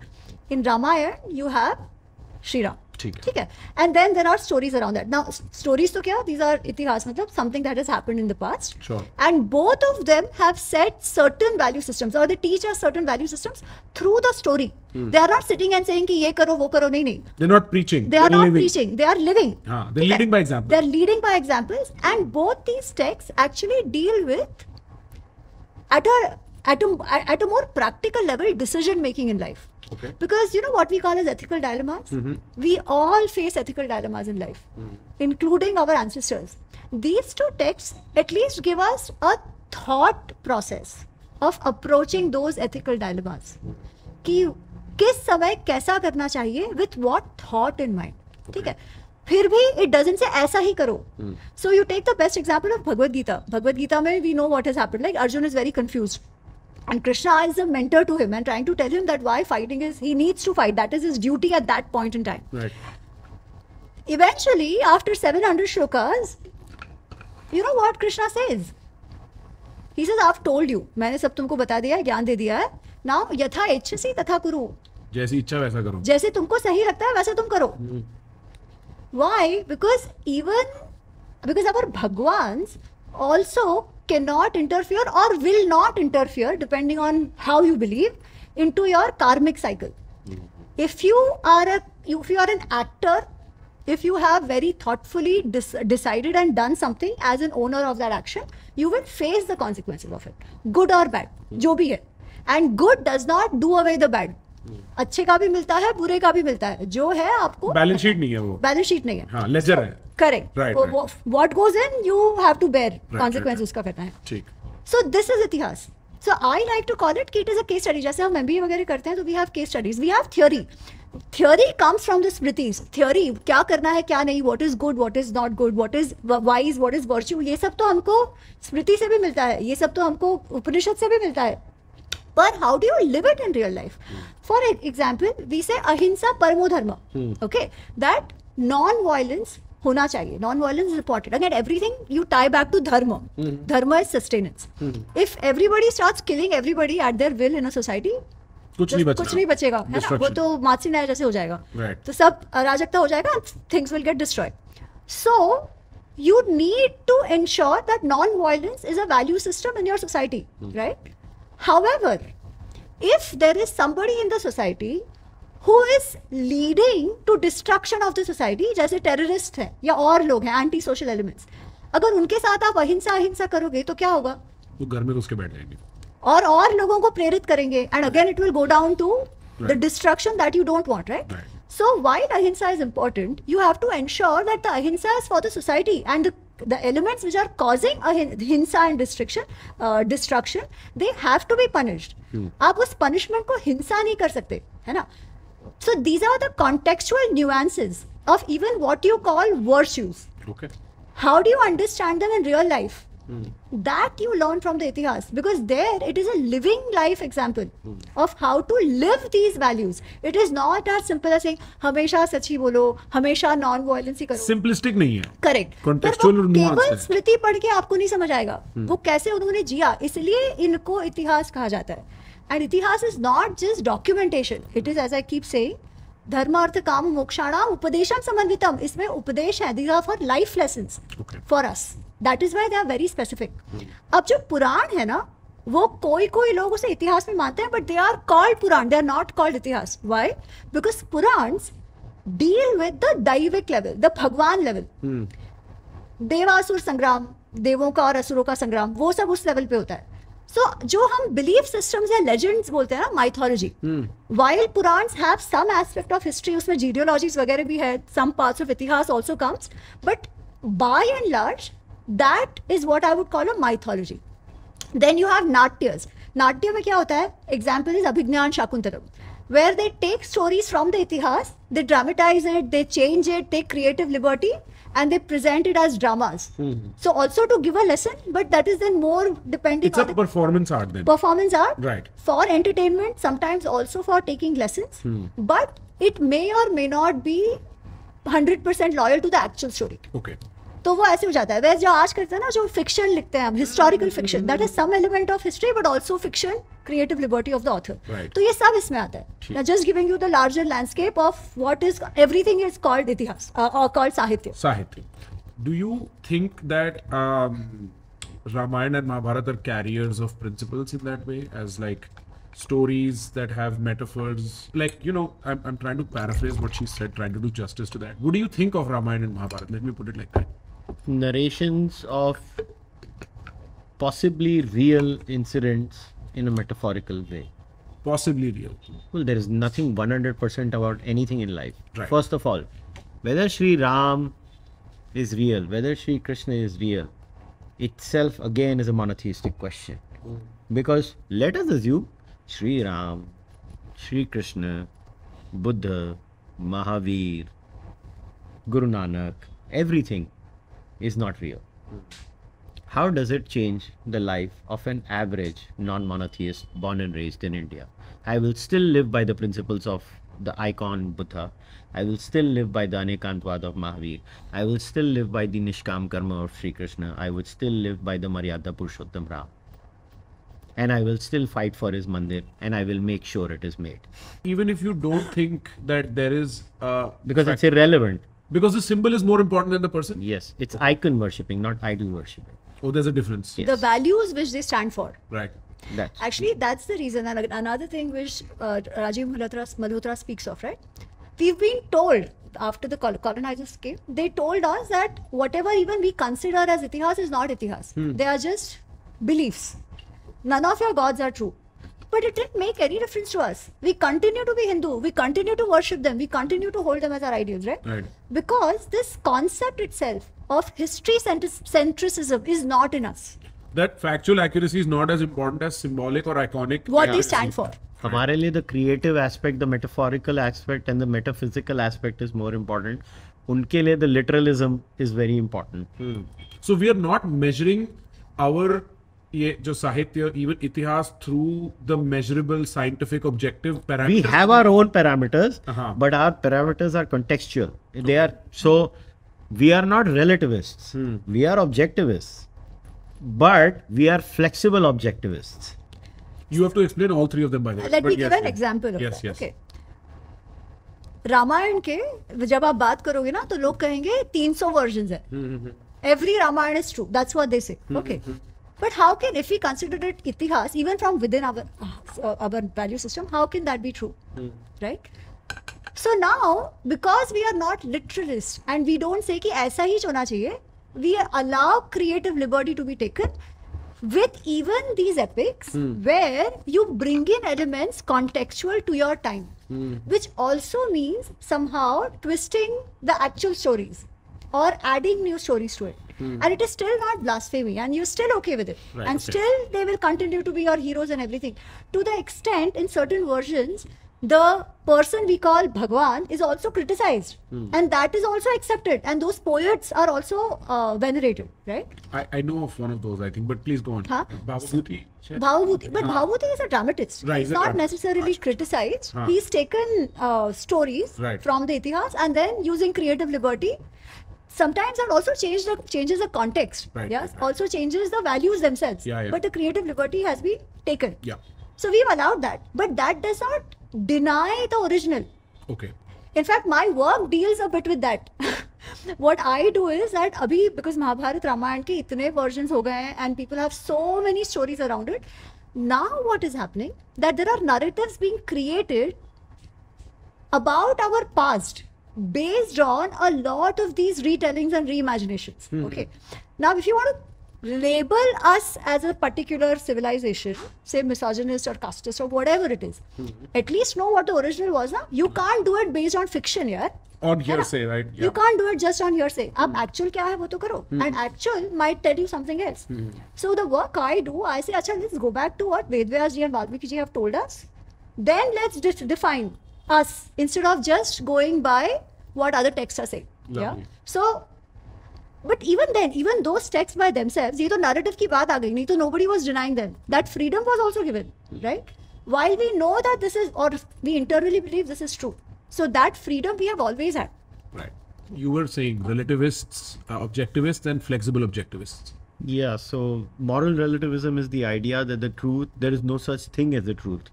In Ramayana you have Shri Ram. ठीक है. And then there are stories around that. Now stories तो क्या? These are इतिहास, मतलब something that has happened in the past. Sure. And both of them have set certain value systems, or they teach us certain value systems through the story. They are not sitting and saying कि ये करो वो करो, नहीं. They're not preaching. They are not living. preaching. They are living. हाँ, they're leading by example. They're leading by examples, and both these texts actually deal with at a more practical level decision making in life. Okay. Because you know what we call as ethical dilemmas? We all face ethical dilemmas in life, including our ancestors. These two texts at least give us a thought process of approaching those ethical dilemmas. कि किस समय कैसा करना चाहिए, with what thought in mind. ठीक है. फिर भी it doesn't say ऐसा ही करो. So you take the best example of Bhagavad Gita. Bhagavad Gita में we know what has happened. Like Arjun is very confused. And Krishna is a mentor to him and trying to tell him that why fighting is, he needs to fight. That is his duty at that point in time. Right. Eventually, after 700 shlokas, you know what Krishna says? He says, I've told you. मैंने सब तुमको बता दिया है, ज्ञान दे दिया है. Now, यथा इच्छसि तथा कुरु. जैसी इच्छा वैसा करो. जैसे तुमको सही लगता है वैसे तुम करो. Why? Because our Bhagwans also cannot interfere or will not interfere, depending on how you believe, into your karmic cycle. If you are an actor, if you have very thoughtfully decided and done something as an owner of that action, you will face the consequences of it, good or bad, जो भी है. And good does not do away the bad. अच्छे का भी मिलता है, बुरे का भी मिलता है. जो है आपको बैलेंस शीट नहीं है वो. बैलेंस शीट नहीं है. हाँ, लेजर है. Correct. Right. What goes in, you have to bear consequences. उसका करना है. ठीक. So this is इतिहास. So I like to call it कि it is a case study. जैसे हम MBA वगैरह करते हैं तो we have case studies, we have theory. Theory comes from the smritis. Theory क्या करना है क्या नहीं, what is good, what is not good, what is wise, what is virtue, ये सब तो हमको स्मृति से भी मिलता है, ये सब तो हमको उपनिषद से भी मिलता है. But how do you live it in real life? For example, we say ahimsa paramo dharma. Okay, that non-violence होना चाहिए. Non-violence is important. Again, everything you tie back to dharma. Dharma is sustenance. If everybody starts killing everybody at their will in a society, कुछ नहीं बचेगा, है ना? वो तो मातसी न्याय जैसे हो जाएगा. तो सब अराजकता हो जाएगा. Things will get destroyed. So you need to ensure that non-violence is a value system in your society, right? However, if there is somebody in the society who is leading to destruction of the society, जैसे terrorist हैं या और लोग हैं anti social elements, अगर उनके साथ आप अहिंसा करोगे तो क्या होगा? वो घर में घुस के बैठ जाएंगे और लोगों को प्रेरित करेंगे, and again it will go down to the destruction that you don't want, right? So while ahimsa is important, you have to ensure that the ahimsa is for the society, and the elements which are causing ahimsa and destruction, they have to be punished. आप उस punishment को हिंसा नहीं कर सकते, है ना? So these are the contextual nuances of even what you call virtues. Okay. How do you understand them in real life? That you learn from the itihas, because there it is a living life example of how to live these values. It is not as simple as saying हमेशा सच ही बोलो, हमेशा non-violence ही करो. Simplistic नहीं है. Correct. Contextual और nuanced है. केवल स्मृति पढ़ के आपको नहीं समझ आएगा वो कैसे उन्होंने जिया, इसलिए इनको इतिहास कहा जाता है. And इतिहास is not just documentation. It is, as I keep saying, धर्म अर्थ काम मोक्षाणाम उपदेशम समन्वितम. इसमें उपदेश है. These are for life lessons for us. That is why they are very specific. अब जो पुराण है ना, वो कोई लोग उसे इतिहास में मानते हैं, but they are called Purana. They are not called इतिहास. Why? Because Purans deal with the दैविक level, the भगवान level. देवासुर संग्राम, देवों का और असुरों का संग्राम, वो सब उस लेवल पे होता है. So जो हम belief systems या legends बोलते हैं ना, mythology, while Purans have some aspect of history, उसमें genealogies वगैरह भी है, some parts of इतिहास also comes, but by and large that is what I would call a mythology. Then you have natyas. नाट्य में क्या होता है? Example is Abhignan Shakuntalam, where they take stories from the itihas, they dramatize it, they change it, take creative liberty, and they present it as dramas. So also to give a lesson, but that is then more depending It's on a performance art then. Performance art, Right. for entertainment, sometimes also for taking lessons, but it may or may not be 100% loyal to the actual story. Okay. तो वो ऐसे हो जाता है. वैसे जो आज करते हैं ना, जो फिक्शन लिखते हैं हम, historical fiction, that is some element of history but also fiction, creative liberty of the author. तो ये सब इसमें आता है. Just giving you the larger landscape of what is everything is called इतिहास और कॉल्ड साहित्य. Do you think that Ramayana and Mahabharata are carriers of principles in that way, as like stories that have metaphors? Like, you know, I'm trying to paraphrase what she said, trying to do justice to that. What do you think of Ramayana and Mahabharata? Let me put it like that. Narrations of possibly real incidents in a metaphorical way. Possibly real. Well, there is nothing 100% about anything in life. Right. First of all, whether Sri Ram is real, whether Sri Krishna is real, itself again is a monotheistic question. Because let us assume Sri Ram, Sri Krishna, Buddha, Mahavir, Guru Nanak, everything is not real. How does it change the life of an average non-monotheist born and raised in India? I will still live by the principles of the icon Buddha. I will still live by the Anekantvad of Mahavir. I will still live by the Nishkam Karma of Sri Krishna. I would still live by the Maryada Purushottam Ram. And I will still fight for his mandir, and I will make sure it is made. Even if you don't think that there is Because it's irrelevant. because the symbol is more important than the person. Yes, it's icon worshipping, not idol worshipping. Oh, there's a difference. Yes. The values which they stand for. Right. That's Actually, that's the reason. And another thing which Rajiv Malhotra speaks of, right? We've been told after the colonizers came, they told us that whatever even we consider as itihas is not itihas. They are just beliefs. None of your gods are true. But it didn't make any difference to us. We continue to be Hindu. We continue to worship them. We continue to hold them as our ideals, right? Right. Because this concept itself of history centricism is not in us. that factual accuracy is not as important as symbolic or iconic. What they stand for. हमारे लिए the creative aspect, the metaphorical aspect and the metaphysical aspect is more important. उनके लिए the literalism is very important. So we are not measuring our ये जो साहित्य even इतिहास through the measurable scientific objective parameters. We have our own parameters, Uh-huh. but our parameters are contextual. They are so we are not relativists. We are objectivists, but we are flexible objectivists. You have to explain all three of them by the way. Let But me give yes, an yes. example of Yes, that. yes. Okay. Ramayan के जब आप बात करोगे ना तो लोग कहेंगे 300 versions है. Every Ramayana is true. That's what they say. Okay. But how can, if we consider it itihas, even from within our value system, how can that be true? Right? So now, because we are not literalists and we don't say कि ऐसा ही होना चाहिए, we allow creative liberty to be taken with even these epics where you bring in elements contextual to your time, which also means somehow twisting the actual stories or adding new stories to it. And it is still not blasphemy and you're still okay with it. Right, And okay. still they will continue to be your heroes and everything. To the extent in certain versions, the person we call Bhagwan is also criticized. And that is also accepted. And those poets are also venerated, right? I know of one of those, I think, but please go on. Huh? Bhavabhuti. Bhavabhuti. But Bhavabhuti is a dramatist. Right, He's he's a not dramatist. necessarily criticized. Huh. He's taken stories Right. from the itihas and then using creative liberty. Sometimes that also changes the context. Right, Yes. right. Also changes the values themselves. Yeah, yeah. But the creative liberty has been taken. Yeah. So we've allowed that. But that does not deny the original. Okay. In fact, my work deals a bit with that. What I do is that abhi, because Mahabharat Ramayana ke itne versions ho gaye hain and people have so many stories around it. Now what is happening? That there are narratives being created about our past based on a lot of these retellings and reimaginations. Okay. Now, if you want to label us as a particular civilization, say misogynist or casteist or whatever it is, at least know what the original was. Now, you can't do it based on fiction, yeah. On hearsay, right? You can't do it just on hearsay. अब actual क्या है वो तो करो. And actual might tell you something else. So the work I do, I say, अच्छा, let's go back to what Ved Vyas ji and Valmiki ji have told us. Then let's define us instead of just going by what other texts are saying. Yeah. Lovely. So, but even then, even those texts by themselves, ये तो narrative की बात आ गई, नहीं तो nobody was denying them. That freedom was also given, right? While we know that this is, or we internally believe this is true. So that freedom we have always had. Right. You were saying relativists, objectivists, and flexible objectivists. Yeah, so moral relativism is the idea that the truth, there is no such thing as the truth.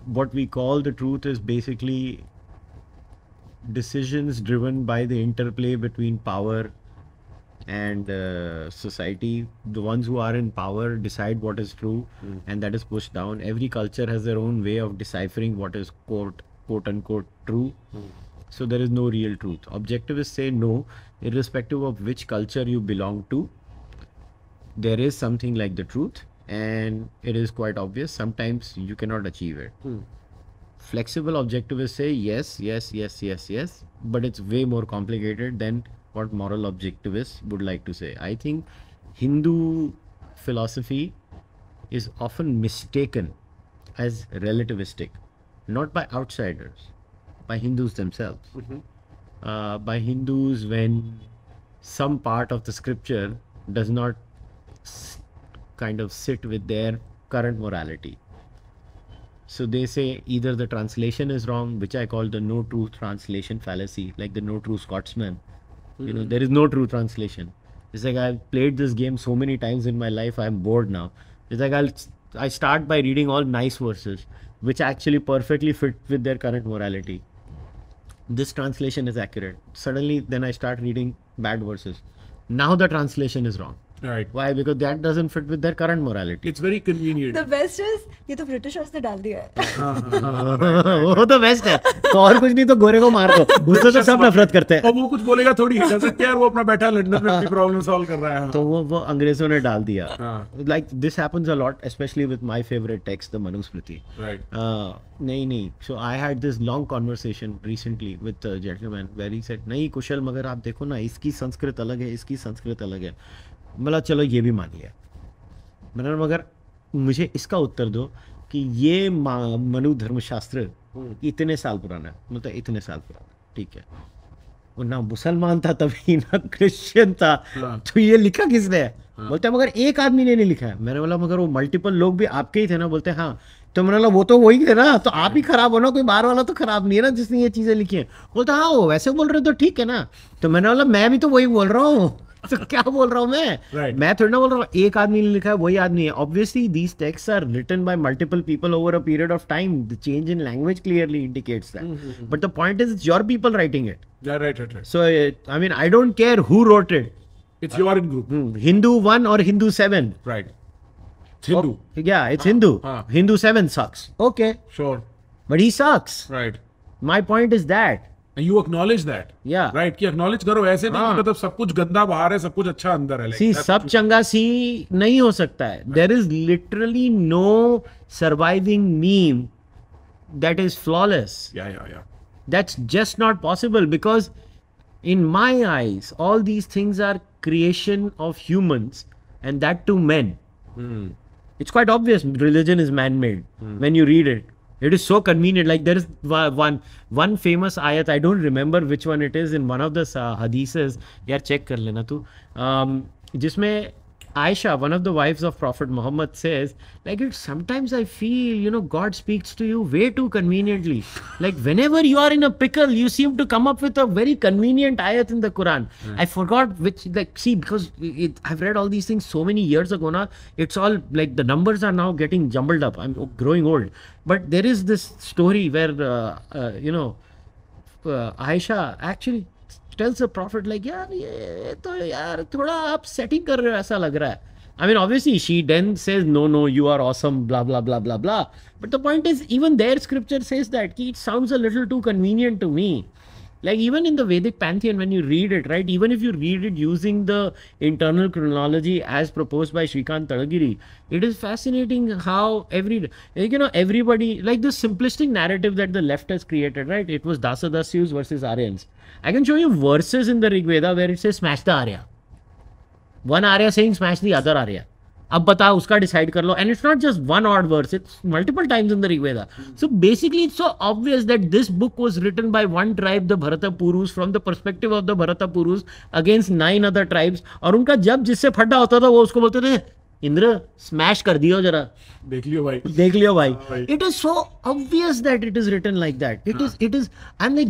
What we call the truth is basically decisions driven by the interplay between power and society. The ones who are in power decide what is true, and that is pushed down. Every culture has their own way of deciphering what is quote unquote true. So there is no real truth. Objectivists say no, irrespective of which culture you belong to, there is something like the truth, and it is quite obvious. Sometimes you cannot achieve it. Flexible objectivists say yes, but it's way more complicated than what moral objectivists would like to say. I think Hindu philosophy is often mistaken as relativistic, not by outsiders, by Hindus themselves. By Hindus, when some part of the scripture does not kind of sit with their current morality. So they say either the translation is wrong, which I call the no true translation fallacy, like the no true Scotsman. You know, there is no true translation. It's like I've played this game so many times in my life, I'm bored now. It's like I start by reading all nice verses, which actually perfectly fit with their current morality. This translation is accurate. Suddenly, then I start reading bad verses. Now the translation is wrong. Right. Why? Because that doesn't fit with their current morality. It's very convenient. The best is ये तो Britishers ने डाल दिया है. वो तो best है. तो और कुछ नहीं तो गोरे को मार दो. उससे तो सब नफरत करते हैं. और वो कुछ बोलेगा थोड़ी कह सकते यार वो अपना बैठा लंदन में अपनी प्रॉब्लम सॉल्व कर रहा है. तो वो अंग्रेजों ने डाल दिया. हाँ. Like this happens a lot, especially with my favorite text, the Manusmriti. Right. नहीं. So I had this long conversation recently with a gentleman where he said, नहीं कुशल मगर आप देखो ना इसकी संस्कृत अलग है, इसकी संस्कृत अलग है. मतलब चलो ये भी मान लिया. मैंने बोला, मगर मुझे इसका उत्तर दो कि ये मनु धर्मशास्त्र इतने साल पुराना है। मतलब इतने साल पुराना, ठीक है। वो ना मुसलमान था तभी, ना क्रिश्चियन था, तो ये लिखा किसने है? बोलते हैं मगर एक आदमी ने नहीं लिखा है। मैंने बोला मगर वो मल्टीपल लोग भी आपके ही थे ना? बोलते हैं हाँ। तो मैंने बोला वो तो वही थे ना, तो आप ही खराब हो ना, कोई बाहर वाला तो खराब नहीं है ना जिसने ये चीजें लिखी है। बोलता हाँ वो वैसे बोल रहे तो ठीक है ना। तो मैंने बोला मैं भी तो वही बोल रहा हूँ। तो क्या बोल रहा हूँ मैं? मैं थोड़ी ना बोल रहा हूँ एक आदमी ने लिखा है वही आदमी है। Obviously these texts are written by multiple people over a period of time. The change in language clearly indicates that, but the point is it's your people writing it. Right. So I mean I don't care who wrote it. It's your in group. Hindu 1 or Hindu 7. Right. It's Hindu. Yeah, it's Hindu. Hindu 7 sucks. Okay. Sure. But he sucks. Right. My point is that. And you acknowledge that. Yeah. Right. कि acknowledge करो, ऐसे नहीं मतलब सब कुछ गंदा बाहर है, सब कुछ अच्छा अंदर है. See, सब चंगा सी नहीं हो सकता है. There is literally no surviving meme that is flawless. Yeah. That's just not possible, because in my eyes all these things are creation of humans, and that too men. It's quite obvious religion is man-made when you read it. It is so convenient. Like there is one famous ayat, I don't remember which one it is, in one of the hadiths. यार check कर लेना तू. जिसमें Aisha, one of the wives of Prophet Muhammad, says, like, sometimes I feel, God speaks to you way too conveniently. Like, whenever you are in a pickle, you seem to come up with a very convenient ayat in the Quran. I forgot which, because I've read all these things so many years ago now, it's all, like, the numbers are now getting jumbled up. I'm growing old. But there is this story where, Aisha actually tells the prophet, like, यार ये तो यार थोड़ा आप setting कर रहे हो ऐसा लग रहा है. I mean, obviously she then says no, you are awesome, blah blah blah blah blah. But the point is, even their scripture says that it sounds a little too convenient to me. Like even in the Vedic pantheon, when you read it, right, even if you read it using the internal chronology as proposed by Shrikant Talagiri, it is fascinating how everybody, like the simplistic narrative that the left has created, right? It was Dasadasyus versus Aryans. I can show you verses in the Rig Veda where it says smash the Arya. One Arya saying smash the other Arya. अब बताओ उसका decide कर लो. And it's not just one odd verse, it's multiple times in the Rigveda. So basically it's so obvious that this book was written by one tribe, the Bharata Purusha, from the perspective of the Bharata Purusha against 9 other tribes. और उनका जब जिससे फड्डा होता था वो उसको बोलते थे, इंद्र स्मैश कर दियो जरा, देख लियो भाई. It is so obvious that it is written like that. It is I am like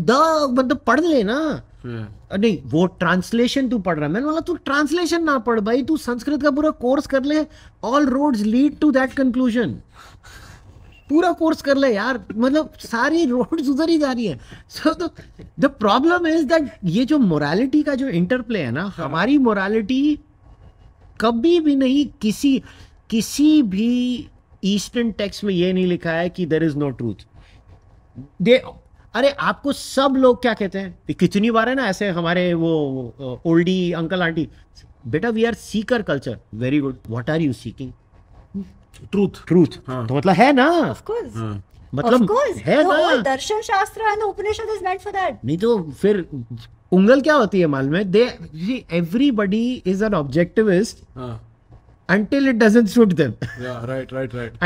मतलब पढ़ ले ना. नहीं, वो ट्रांसलेशन तू पढ़ रहा है. मैंने बोला तू ट्रांसलेशन ना पढ़ भाई, तू संस्कृत का पूरा कोर्स कर ले. All roads lead to that conclusion. पूरा कोर्स कर ले यार, मतलब सारी रोड्स उधर ही जा रही है. So the problem is that ये जो मोरालिटी का जो इंटरप्ले है ना, हमारी मोरालिटी कभी भी नहीं, किसी भी ईस्टर्न टेक्स्ट में ये नहीं लिखा है कि देयर इज नो ट्रूथ. अरे आपको सब लोग क्या कहते हैं, कितनी बार है ना ऐसे हमारे वो ओल्डी अंकल आंटी, बेटा we are seeker culture. Very good, what are you seeking? Truth. तो मतलब है ना, ऑफ कोर्स, मतलब है ना. Darshan shastra and Upanishad is meant for that. नहीं तो फिर उंगल क्या होती है मालूम है? They everybody is an objectivist until it doesn't suit them. Yeah, right.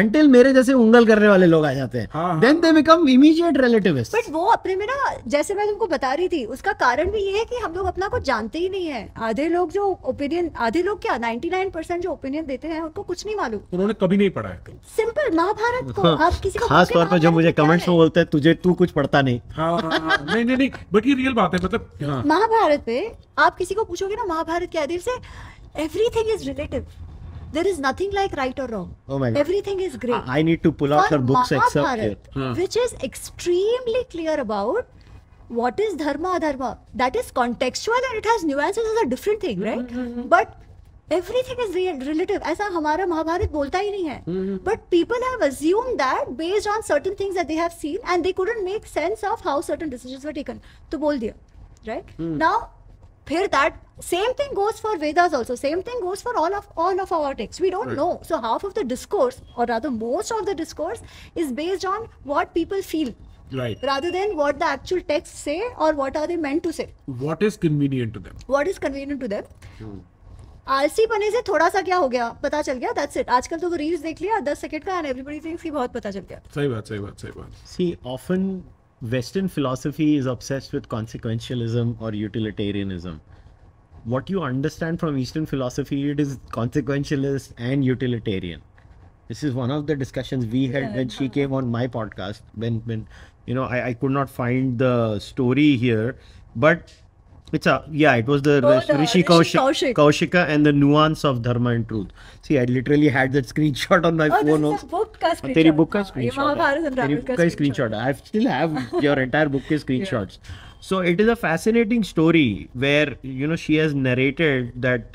Until मेरे जैसे उंगल करने वाले लोग आ जाते हैं, then they become immediate relativists. But वो अपने में ना, जैसे मैं तुमको बता रही थी, उसका कारण भी ये है कि हम लोग अपना कुछ जानते ही नहीं है. आधे लोग जो ओपिनियन, आधे लोग क्या 99% जो ओपिनियन देते हैं उनको कुछ नहीं मालूम, उन्होंने कभी नहीं पढ़ा है. सिंपल महाभारत को आप किसी को खास तौर पर जो मुझे कमेंट्स में बोलते हैं तू कुछ पढ़ता नहीं. नहीं, बट ये रियल बात है. मतलब महाभारत पे आप किसी को पूछोगे ना, महाभारत के आदिल से everything is relative. There is nothing like right or wrong. Oh my God. Everything is great. I need to pull out her books except which is extremely clear about what is dharma adharma. That is contextual and it has nuances, is a different thing, right? But everything is relative. ऐसा हमारा महाभारत बोलता ही नहीं है. But people have assumed that based on certain things that they have seen, and they couldn't make sense of how certain decisions were taken. तो बोल दिया, right? Now फिर that same thing goes for Vedas also. Same thing goes for all of our texts. We don't know. So half of the discourse, or rather most of the discourse, is based on what people feel, right, rather than what the actual texts say or what are they meant to say. What is convenient to them? What is convenient to them? आलसी पने से थोड़ा सा क्या हो गया पता चल गया, दैट्स इट. आजकल तो वो रील्स देख लिया 10 सेकंड का एंड एवरीबॉडी थिंक्स कि बहुत पता चल गया. सही बात, सही बात, सही बात. See, often Western philosophy is obsessed with consequentialism or utilitarianism. What you understand from Eastern philosophy, it is consequentialist and utilitarian. This is one of the discussions we had when she came on my podcast. When you know, I could not find the story here, but it was the the Rishi Kaushik. Kaushika and the nuance of dharma and truth. See, I literally had that screenshot on my Oh, phone. this is a book का screenshot. तेरी book का हाँ, ये screenshot Mahabharat and है. तेरी Ramayan book का का screenshot है. I still have your entire book के screenshots. So it is a fascinating story where, you know, she has narrated that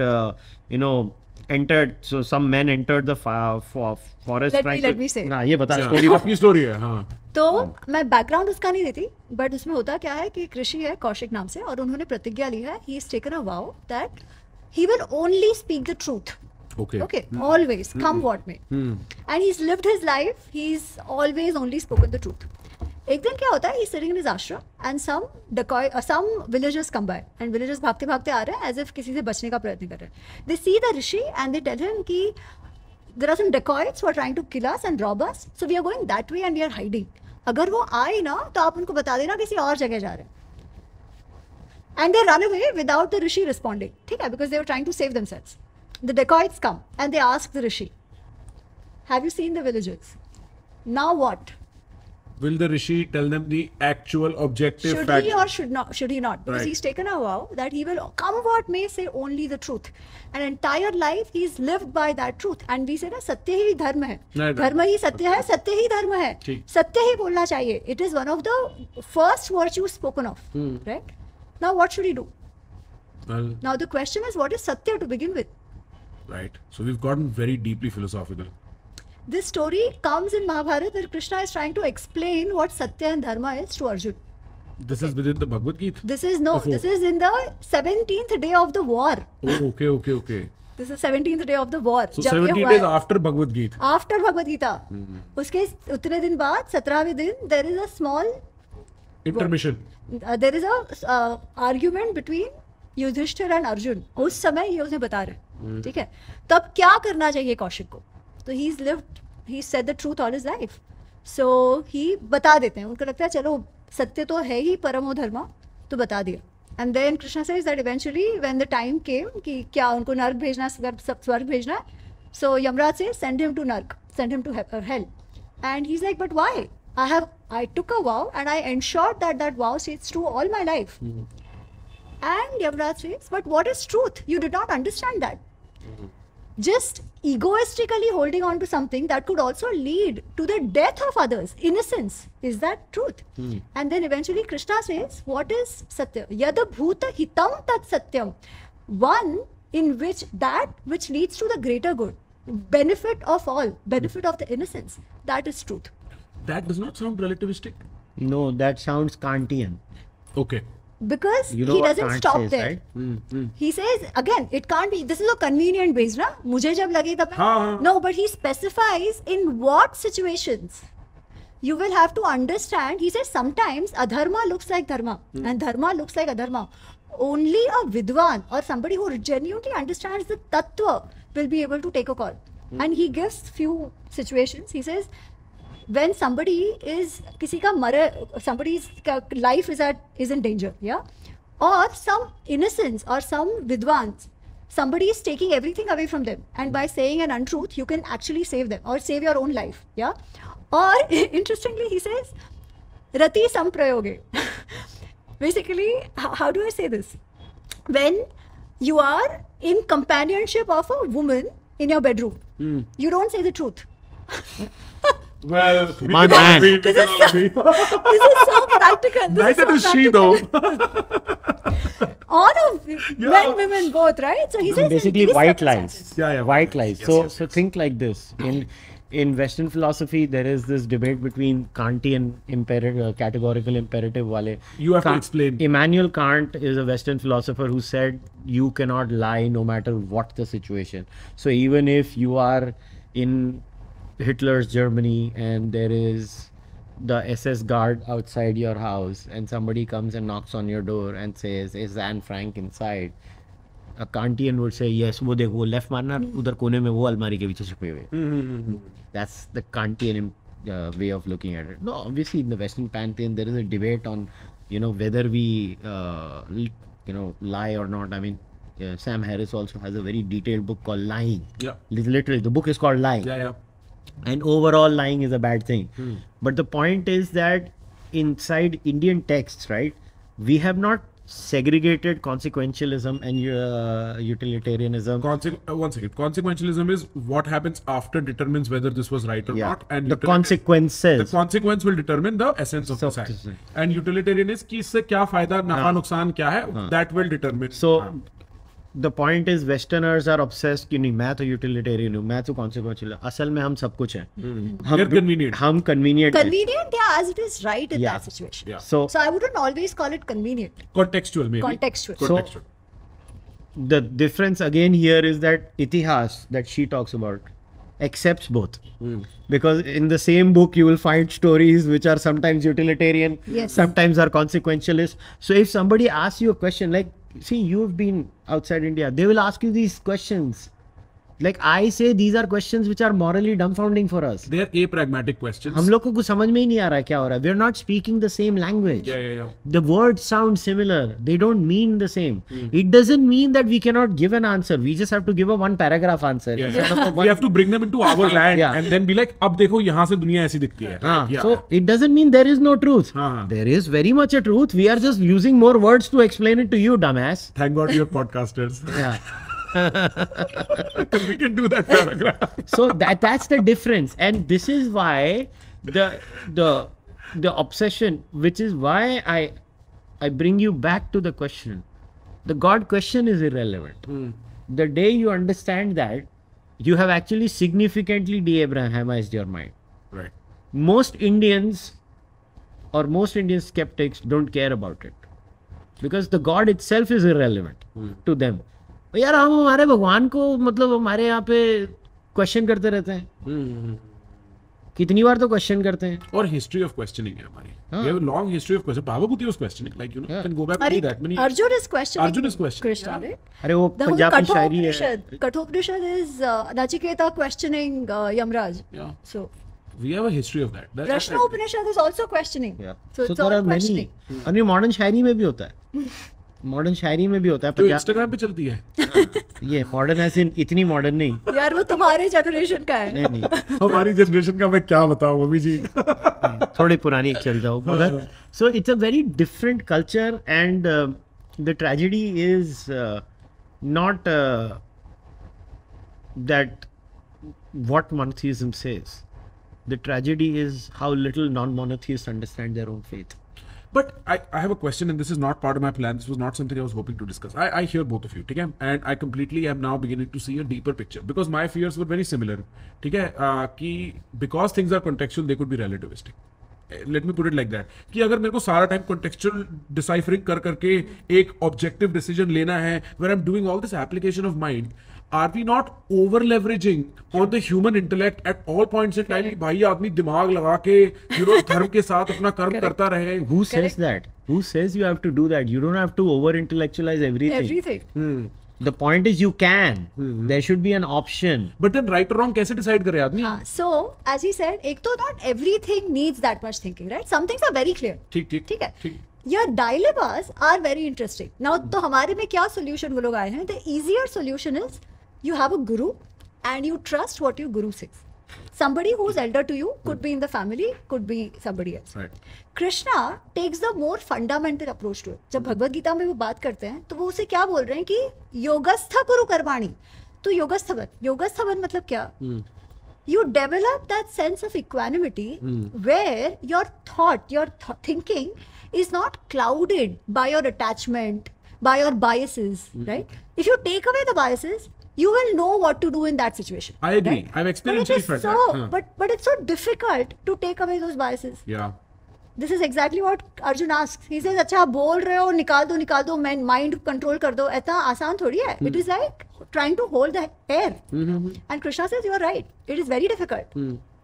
so some men entered the forest. Let me say. हाँ, ये बता Yeah, story. आपकी story है. हाँ. तो मैं background उसका नहीं देती, बट उसमें होता क्या है कि एक ऋषि है कौशिक नाम से, और उन्होंने प्रतिज्ञा ली है, he is taken a wow that he will only speak the truth. Okay. Okay, always, come what may. And he's lived his life, he's always only spoken the truth. एक दिन क्या होता है, he's sitting in his ashram and some villagers come by, and villagers भागते भागते आ रहे हैं as if किसी से बचने का प्रयत्न कर रहे हैं. They see the rishi and they tell him कि there are some dacoits who are trying to kill us and rob us, so we are going that way and we are hiding. अगर वो आए ना तो आप उनको बता देना किसी और जगह जा रहे हैं. And they run away without the rishi responding. ठीक है, because they were trying to save themselves. The dacoits come and they ask the rishi, have you seen the villagers? Now what? Will the rishi tell them the actual objective Should fact? he or should he not? Because Right. he's taken a vow that he will come what may say only the truth. An entire life he's lived by that truth. And we say ना सत्य ही धर्म है. Right. धर्म ही सत्य है, सत्य ही धर्म है. ठीक. सत्य ही बोलना चाहिए. It is one of the first virtues spoken of. Right? Now what should he do? Well, Now the question is, what is satya to begin with? right. So we've gotten very deeply philosophical. This story comes in Mahabharata where Krishna is trying to explain what satya and dharma is to Arjun. This is within the Bhagavad Gita. This is Before. this is in the 17th day of the war. Oh, okay. This is 17th day of the war. So जब ये 17 हुआ days है, after Bhagavad Gita. after Bhagavad Gita. उसके उतने दिन बाद 17वें दिन there is a small Intermission. there is a argument between Yudhishthir and Arjun. उस समय ये उसे बता रहे, ठीक है. तब क्या करना चाहिए कौशिक को? तो he said the truth all his life. So he बता देते हैं, उनको लगता है चलो सत्य तो है ही परमो धर्मा, तो बता दिया. And then Krishna says that eventually when the time came कि क्या उनको नर्क भेजना स्वर्ग भेजना है, so Yamraj says send him to Nark, send him to hell. And he's like, but why? I took a vow and I ensured that vow stays true all my life. And Yamraj says, but what is truth? You did not understand that. Just egoistically holding on to something that could also lead to the death of others. Innocence. Is that truth? And then eventually Krishna says, what is Satya? Yada bhuta hitam tat satyam. One in which leads to the greater good. Benefit of all. Benefit of the innocence. That is truth. That does not sound relativistic. No, that sounds Kantian. Okay. Because You know he what doesn't Kant stop says, there. right? He says, again, it can't be, this is a convenient base, na? मुझे जब लगे तब हाँ. No, but he specifies in what situations. You will have to understand. He says sometimes adharma looks like dharma and dharma looks like adharma. Only a vidwan or somebody who genuinely understands the tattva will be able to take a call. And he gives few situations. He says, when somebody's life is in danger, yeah, or some innocence or some vidwans, somebody is taking everything away from them, and by saying an untruth you can actually save them or save your own life, yeah. Or interestingly he says rati samprayoge. Basically, how do I say this? When you are in companionship of a woman in your bedroom, you don't say the truth. Well, My man. This is so practical. Neither is so she though. All of men, women, both, right? So he says Basically these white circumstances. lies. Yeah, White lies. Yes, So think like this. In Western philosophy, there is this debate between Kantian imperative, categorical imperative wale. You have to explain. Immanuel Kant is a Western philosopher who said you cannot lie no matter what the situation. So even if you are in Hitler's Germany and there is the SS guard outside your house and somebody comes and knocks on your door and says, is Anne Frank inside? a Kantian would say, yes, वो देखो, वो left मारना, उधर कोने में वो अलमारी के पीछे छुपे हुए. That's the Kantian way of looking at it. No, obviously in the Western pantheon there is a debate on, whether we, lie or not. I mean, Sam Harris also has a very detailed book called Lying. Yeah. Literally, the book is called Lying. Yeah. And overall, lying is a bad thing. But the point is that inside Indian texts, right, we have not segregated consequentialism and utilitarianism. One second. Consequentialism is what happens after determines whether this was right or not, and the consequences. The consequence will determine the essence of the act. And utilitarian is कि इससे क्या फायदा, नफा नुकसान क्या है, that will determine. So the point is, Westerners are obsessed कि नहीं, मैं तो utilitarian हूँ, मैं तो consequential. असल में हम सब कुछ हैं. We're convenient. हम convenient. Convenient, yeah, as it is right in that situation. Yeah. So I wouldn't always call it convenient. Contextual, maybe. Contextual. The difference again here is that Itihas that she talks about accepts both. Because in the same book you will find stories which are sometimes utilitarian, Yes. sometimes are consequentialist. So if somebody asks you a question like, see, you've been outside India, they will ask you these questions. Like I say, these are questions which are morally dumbfounding for us. They are apragmatic questions. हम लोग को कुछ समझ में ही नहीं आ रहा है क्या हो रहा है. We are not speaking the same language. Yeah. The words sound similar. They don't mean the same. It doesn't mean that we cannot give an answer. We just have to give a one paragraph answer. Yeah. We have to bring them into our land and then be like, अब देखो यहाँ से दुनिया ऐसी दिखती है. Yeah. So it doesn't mean there is no truth. हाँ. There is very much a truth. We are just using more words to explain it to you, dumbass. Thank God you're podcasters. Yeah. We can do that paragraph. So that's the difference, and this is why the obsession, which is why I bring you back to the question. The God question is irrelevant. The day you understand that, you have actually significantly de-Abrahamized your mind. Right. Most Indians or most Indian skeptics don't care about it because the God itself is irrelevant to them. यार हम हमारे भगवान को मतलब हमारे यहाँ पे question करते रहते हैं. कितनी बार तो क्वेश्चन करते हैं. और हिस्ट्री ऑफ क्वेश्चनिंग है हमारी. We have a long history of question. Bhavabuddhi was questioning, like you can go back to that many. Arjun is questioning. Krishna, Yeah. right? अरे वो The whole पंजाब की शायरी है. Kathopanishad is Nachiketa questioning Yamraj. Yeah. So We have a history of that. Prashna Upanishad is also questioning. Yeah. So it's there all are many. questioning. और ये modern शायरी में भी होता है. मॉडर्न शायरी में भी होता है. जो इंस्टाग्राम पे चलती है. ये मॉडर्न ऐसे इतनी मॉडर्न नहीं. यार वो तुम्हारे जनरेशन का है. नहीं. हमारी जनरेशन का मैं क्या बताऊं मम्मी जी. थोड़ी पुरानी चल जाओ. So it's a very different culture, and the tragedy is not that what monotheism says. The tragedy is how little non-monotheists understand their own faith. But I have a question, and this is not part of my plan. This was not something I was hoping to discuss. I hear both of you, okay? And I completely am now beginning to see a deeper picture because my fears were very similar. Okay? कि because things are contextual, they could be relativistic. Let me put it like that. कि अगर मेरे को सारा time contextual deciphering कर करके एक objective decision लेना है, where I'm doing all this application of mind, are we not over leveraging on the human intellect at all points in time? भाई आदमी दिमाग लगा के धर्म के साथ अपना कर्म करता रहे. Who says that? Who says you have to do that? You don't have to over intellectualize everything. Everything. The point is you can. There should be an option. But then right or wrong कैसे decide करे आदमी? So as he said, एक तो not everything needs that much thinking, right? Some things are very clear. ठीक है. Your dilemmas are very interesting. Now तो हमारे में क्या solution वो लोग आए हैं? The easier solution is you have a guru and you trust what your guru says. Somebody who's elder to you could be in the family, could be somebody else. Right. Krishna takes the more fundamental approach to it. जब भगवद गीता में वो बात करते हैं तो वो उसे क्या बोल रहे हैं कि योगस्थ कुरु कर्माणि. तो योगस्थ बन मतलब क्या? You develop that sense of equanimity where your thinking is not clouded by your attachment, by your biases, right? If you take away the biases, you will know what to do in that situation. I agree. Right? I've experienced But it's so difficult to take away those biases. Yeah. This is exactly what Arjun asks. He says, अच्छा आप बोल रहे हो, निकाल दो, mind control कर दो. इतना आसान थोड़ी है. It is like trying to hold the air. And Krishna says, you are right. It is very difficult.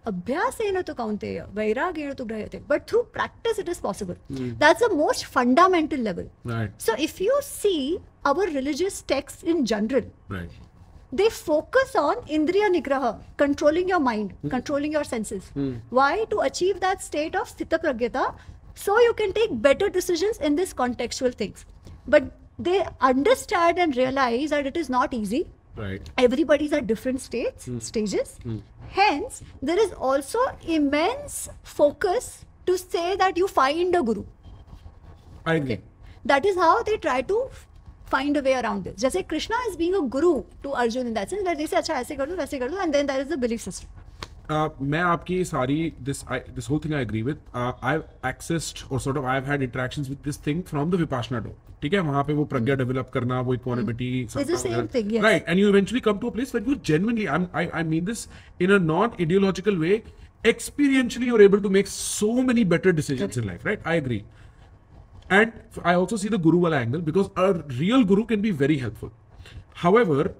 abhyasena tu kaunteya, vairagena tu grahate. But through practice, it is possible. That's the most fundamental level. Right. So if you see our religious texts in general, Right. they focus on indriya nigraha, controlling your mind, controlling your senses. Why? To achieve that state of sthita pragyata, so you can take better decisions in this contextual things. But they understand and realize that it is not easy. Right. Everybody's at different stages. Hence, there is also immense focus to say that you find a guru. I agree. That is how they try to find a way around this. Just like Krishna is being a guru to Arjun in that sense, that they say, "Acha, aise kar do, वैसे कर दो," and then there is the belief system. मैं आपकी सारी this whole thing I agree with. I've accessed or sort of I've had interactions with this thing from the Vipassana door. ठीक है, वहाँ पे वो प्रज्ञा डेवलप करना, वो equanimity, It's the same thing, yes. Right, and you eventually come to a place where you genuinely, I mean this in a non-ideological way, experientially you're able to make so many better decisions in life, right? I agree. And I also see the guru wala angle because a real guru can be very helpful. However,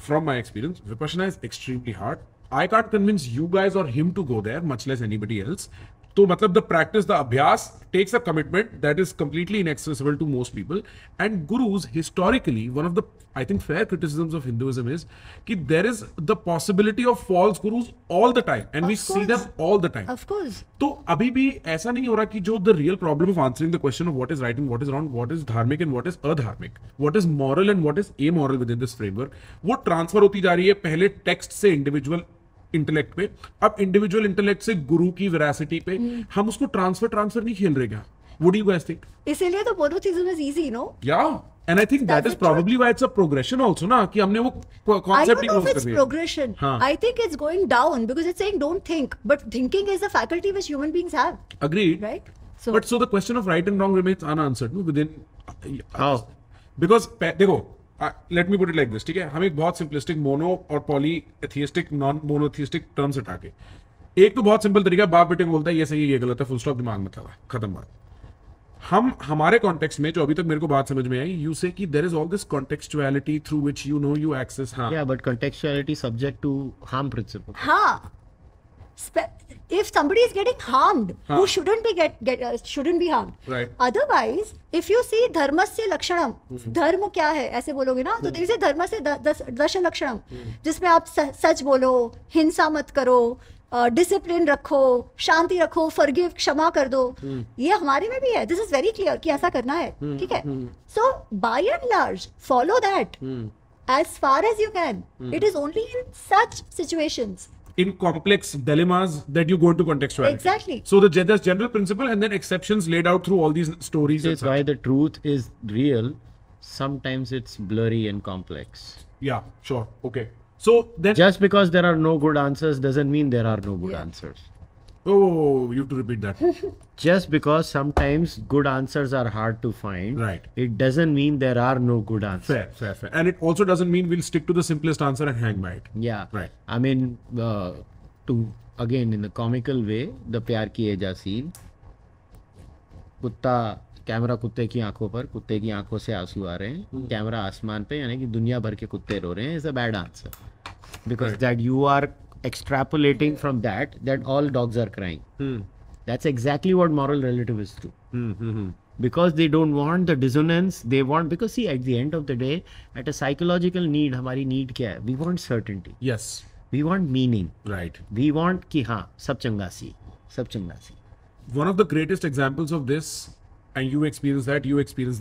from my experience, Vipassana is extremely hard. I can't convince you guys or him to go there, much less anybody else. So, matlab, the practice, the abhyas takes a commitment that is completely inaccessible to most people. And gurus, historically, one of the, I think, fair criticisms of Hinduism is that there is the possibility of false gurus all the time. And we see them all the time. Of course. तो अभी भी ऐसा नहीं हो रहा कि जो the real problem of answering the question of what is right and what is wrong, what is dharmic and what is adharmic, what is moral and what is amoral within this framework, वो transfer होती जा रही है पहले text से individual intellect पे, अब individual intellect से गुरु की वेरासिटी पे हम उसको ट्रांसफर नहीं खेल रहे क्या? What do you guys think? इसीलिए तो monotheism is easy, no? Yeah, and I think that That's is the truth. probably why it's a progression also ना कि हमने वो I concept don't he know close if कर it's दिया. progression. हाँ. I think it's going down because it's saying don't think, but thinking is a faculty which human beings have, Agreed. right? So, But so the question of right and wrong remains unanswered no, within. How? Because देखो, let me put it like this, ठीक है? हम एक बहुत simplistic mono और poly atheistic non मोनोथियस्टिक terms हटा के एक तो बहुत सिंपल तरीका बाप बेटे को बोलता है ये सही है ये गलत है फुल स्टॉप दिमाग में लगा खत्म बात. हम हमारे कॉन्टेक्स्ट में जो अभी तक मेरे को बात समझ में आई यू से कि there is all this contextuality through which you know you access. हाँ, Yeah, but contextuality subject to harm principle. हाँ. If somebody is getting harmed, who shouldn't be shouldn't be harmed. Right. Otherwise, if you see धर्मस्य लक्षणम, धर्म क्या है ऐसे बोलोगे ना तो देखिए धर्मस्य दश लक्षणम, जिसमें आप सच बोलो, हिंसा मत करो, डिसिप्लिन रखो, शांति रखो, फॉरगिव क्षमा कर दो. ये हमारे में भी है. दिस इज वेरी क्लियर कि ऐसा करना है. ठीक है. So by and large follow that as far as you can. It is only in such situations. In complex dilemmas that you go into contextuality. Exactly. So there's general principle and then exceptions laid out through all these stories. That's why the truth is real. Sometimes it's blurry and complex. Yeah, sure. Okay. So then. Just because there are no good answers doesn't mean there are no good Yeah. answers. Oh, you have to repeat that. Just because sometimes good answers are hard to find, Right. it doesn't mean there are no good answers. Fair. And it also doesn't mean we'll stick to the simplest answer and hang by it. Yeah. Right. I mean, to again in the comical way, the प्यार की एजा scene, कुत्ता camera कुत्ते की आंखों पर, कुत्ते की आंखों से आंसू आ रहे हैं, कैमरा आसमान पे, यानी कि दुनिया भर के कुत्ते रो रहे हैं, is a bad answer because Right. that you are extrapolating from that all dogs are crying. That's exactly what moral relativists do. Because they don't want the dissonance, they want, because see at the end of the day, at a psychological need, हमारी need क्या है? We want certainty, Yes. we want meaning, Right. we want कि हाँ सब चंगा सी. One of the greatest examples of this, and you experience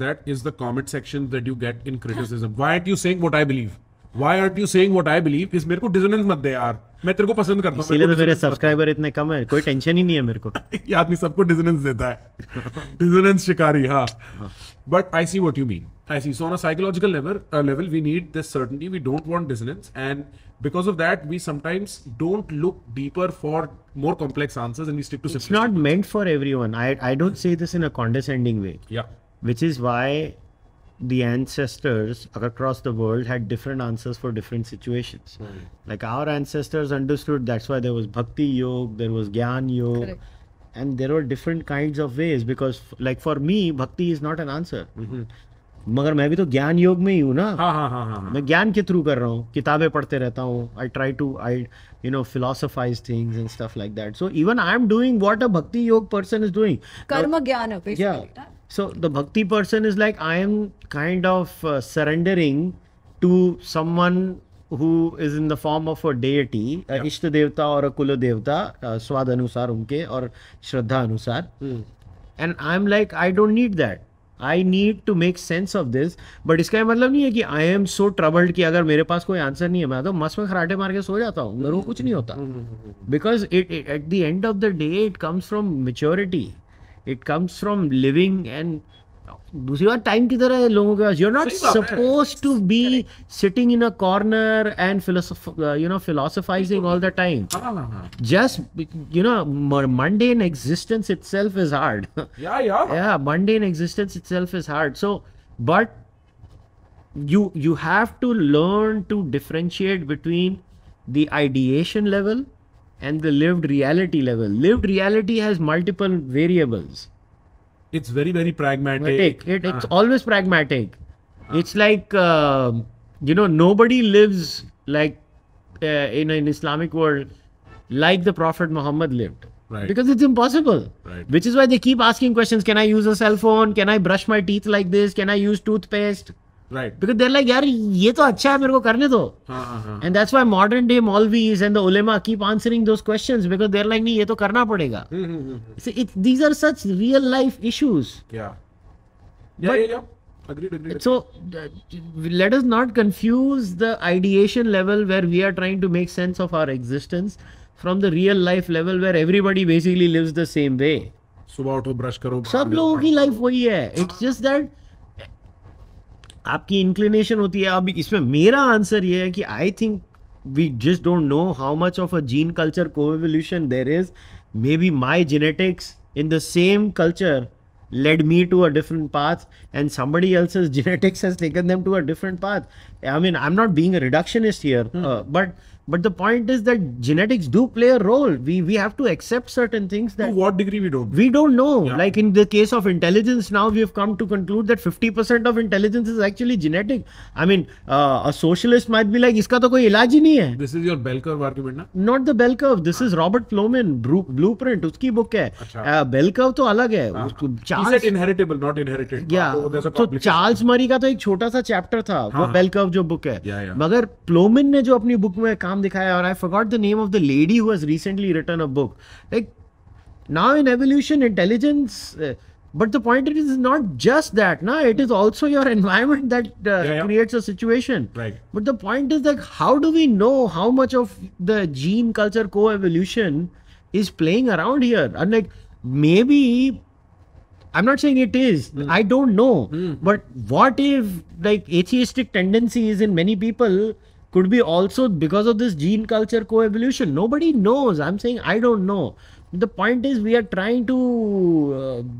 that, is the comment section that you get in criticism. Why aren't you saying what I believe? Why aren't you saying what I believe? इस मेरे को dissonance मत दे यार. मैं तेरे को पसंद करता हूँ. इसीलिए तो मेरे सब्सक्राइबर इतने कम है, कोई टेंशन ही नहीं है मेरे को. ये आदमी सबको dissonance देता है. Dissonance शिकारी, हाँ. But I see what you mean. I see. So on a psychological level, we need this certainty. We don't want dissonance, and because of that, we sometimes don't look deeper for more complex answers, and we stick to It's not meant for everyone. I don't say this in a condescending way. Yeah. Which is why the ancestors across the world had different answers for different situations. Like our ancestors understood, that's why there was Bhakti Yoga, there was Gyan Yoga. Correct. And there were different kinds of ways because like for me, Bhakti is not an answer. मगर मैं भी तो ज्ञान योग में ही हूँ ना. हाँ हाँ हाँ हाँ. मैं ज्ञान के थ्रू कर रहा हूँ, किताबें पढ़ते रहता हूँ. I try to philosophize things and stuff like that. So even I am doing what a bhakti yoga person is doing. Karma jnana, basically. Yeah. So the bhakti person is like, I am kind of surrendering to someone who is in the form of a deity, a Ishta Devta or a Kula Devta, Swad Anusar unke or Shraddha Anusar. And I'm like, I don't need that. I need to make sense of this. But इसका ये मतलब नहीं है कि I am so troubled कि अगर मेरे पास कोई आंसर नहीं है मैं तो मस्त में खराटे मार के सो जाता हूँ, मेरे को कुछ नहीं होता. Because it at the end of the day it comes from maturity. It comes from living. And दूसरी बात टाइम की तरह है लोगों के पास. You're not supposed to be sitting in a corner and philosophizing all the time. Just mundane existence itself is hard. Yeah, mundane existence itself is hard. So, but you have to learn to differentiate between the ideation level and the lived reality level. Lived reality has multiple variables. It's very, very pragmatic. It's always pragmatic. It's like, nobody lives like in an Islamic world like the Prophet Muhammad lived. Right. Because it's impossible. Right. Which is why they keep asking questions. Can I use a cell phone? Can I brush my teeth like this? Can I use toothpaste? Right. Because they're like, यार ये तो अच्छा है मेरे को करने दो. And that's why modern day Maulvis and the ulema keep answering those questions because they're like, नहीं ये तो करना पड़ेगा. So these are such real life issues. Yeah. But- Yeah. Agreed. So let us not confuse the ideation level where we are trying to make sense of our existence from the real life level where everybody basically lives the same way. सुबह उठो brush करो. सब लोगों की life वही है. It's just that आपकी inclination होती है. अब इसमें मेरा आंसर ये है कि I think we just don't know how much of a gene culture coevolution there is. Maybe my genetics in the same culture led me to a different path and somebody else's genetics has taken them to a different path. I mean, I'm not being a reductionist here, but the point is that genetics do play a role. We have to accept certain things To that what degree we don't? we don't know. Yeah. Like in the case of intelligence, now we have come to conclude that 50% of intelligence is actually genetic. I mean, a socialist might be like, इसका तो कोई इलाज ही नहीं है. This is your bell curve argument, ना? Not the bell curve. This is Robert Plomin, Blueprint. उसकी book है. अच्छा. Bell curve तो अलग है. उसको He said inheritable, not inherited. Yeah. So there's a तो complication. चार्ल्स मरी का तो एक छोटा सा चैप्टर था वो हाँ. बेल कर्व जो बुक है. Yeah. मगर प्लोमिन ने जो अपनी बुक में काम दिखाया, और I forgot the name of the lady who has recently written a book. Like now in evolution intelligence, but the point is not just that, na. It is also your environment that creates a situation. Right. But the point is like, how do we know how much of the gene culture co-evolution is playing around here? And like, maybe, I'm not saying it is, I don't know. But what if like atheistic tendencies in many people could be also because of this gene culture co-evolution? Nobody knows. I'm saying I don't know. The point is we are trying to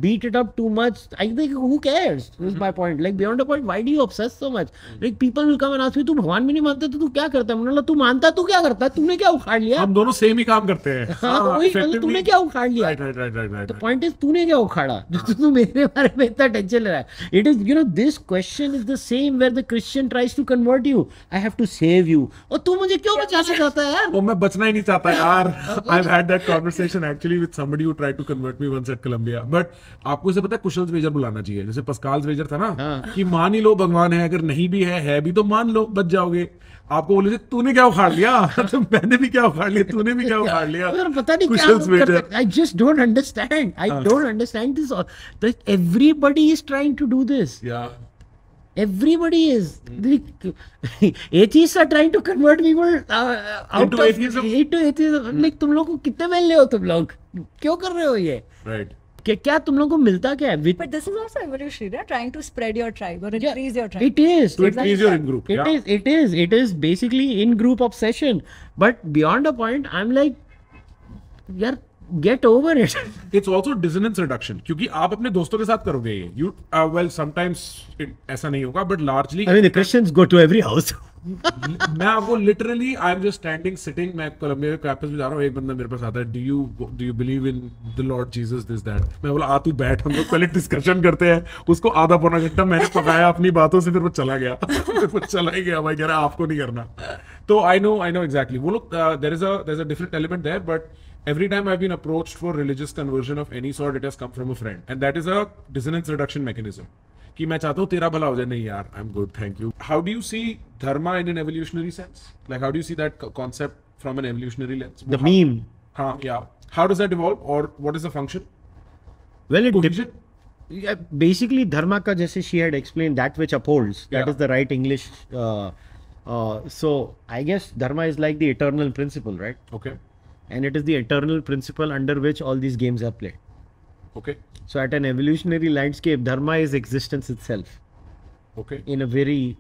beat it up too much. I think who cares is my point. Like beyond the point, why do you obsess so much? Like people will come and ask me, तू भगवान में नहीं मानता तो तू क्या करता है? मैंने बोला तू मानता तू क्या करता है? तूने क्या उखाड़ लिया? हम दोनों सेम ही काम करते हैं. हाँ, वही मतलब तूने क्या उखाड़ लिया? Right. The point is तूने क्या उखाड़ा जो तू मेरे बारे में इतना टेंशन ले रहा है? It is, this question is the same where the Christian tries to convert you. I have to save you. और तू मुझे क्यों बचाना चाहता है यार? वो मैं बचना ही नहीं चाहता यार. I've had that conversation actually with somebody who tried to convert me once at Columbia. But आपको इसे पता है कुशल स्वेजर बुलाना चाहिए. जैसे पस्काल स्वेजर था ना, कि मान ही लो भगवान है, अगर नहीं भी है भी तो मान लो, बच जाओगे. आपको बोले तूने क्या उखाड़ लिया? तो मैंने भी क्या उखाड़ लिया, तूने भी क्या उखाड़ लिया? यार पता नहीं कुशल स्वेजर. क्या. I just don't understand. I don't understand this. Like everybody is trying to do this. Yeah. Everybody is. Atheists are trying to convert people out Into of atheism? into atheism. Like तुम लोग को कितने मिल रहे हो तुम लोग? क्यों कर रहे हो ये? Right. क्या तुम लोग को मिलता क्या है? But this is also evolutionary, right? Trying to spread your tribe or increase your tribe. It is. To increase your in-group. It is basically in-group obsession. But beyond a point, I'm like, यार get over it. It's also dissonance reduction, क्योंकि आप अपने दोस्तों के साथ करोगे ये. You well sometimes ऐसा नहीं होगा, but largely I mean, the Christians go to every house. मैं आपको literally I am just standing sitting, मैं कोलंबिया के कैंपस में जा रहा हूँ, एक बंदा मेरे पास आता है, do you believe in the Lord Jesus this that. मैं बोला आ तू बैठ, हम लोग पहले डिस्कशन करते हैं। उसको आधा पौना घंटा मैंने पकाया अपनी बातों से, फिर वो चला गया। फिर वो चला ही गया भाई, कह रहा आपको नहीं करना। तो आई नो एग्जैक्टली वो लोग, there is a different element there, but every time I've been approached for religious conversion of any sort, it has come from a friend, and that is a dissonance reduction mechanism. कि मैं चाहता हूँ तेरा भला हो जाए, नहीं यार I am good thank you. How do you see dharma in an evolutionary sense? Like how do you see that concept from an evolutionary lens? The meme. हाँ, yeah. How does that evolve, or what is the function? Well, it Cohesion? yeah, basically dharma ka jaise she had explained, that which upholds, that Yeah. is the right English. So I guess dharma is like the eternal principle, right? Okay. And it is the eternal principle under which all these games are played. Okay. So at an evolutionary landscape, dharma is existence itself Okay. in a very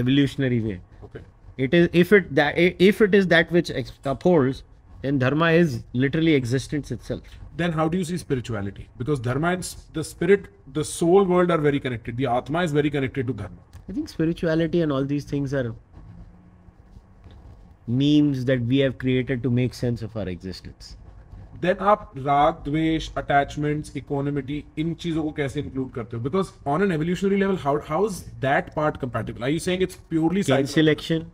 evolutionary way. Okay. It is if it is that which upholds, then dharma is literally existence itself. Then how do you see spirituality? Because dharma and the spirit, the soul world are very connected. The atma is very connected to dharma. I think spirituality and all these things are memes that we have created to make sense of our existence. Then आप राग, द्वेष, attachments, equanimity, इन चीजों को कैसे include करते हो? Because on an evolutionary level, how is that part compatible? Are you saying it's purely Kin selection.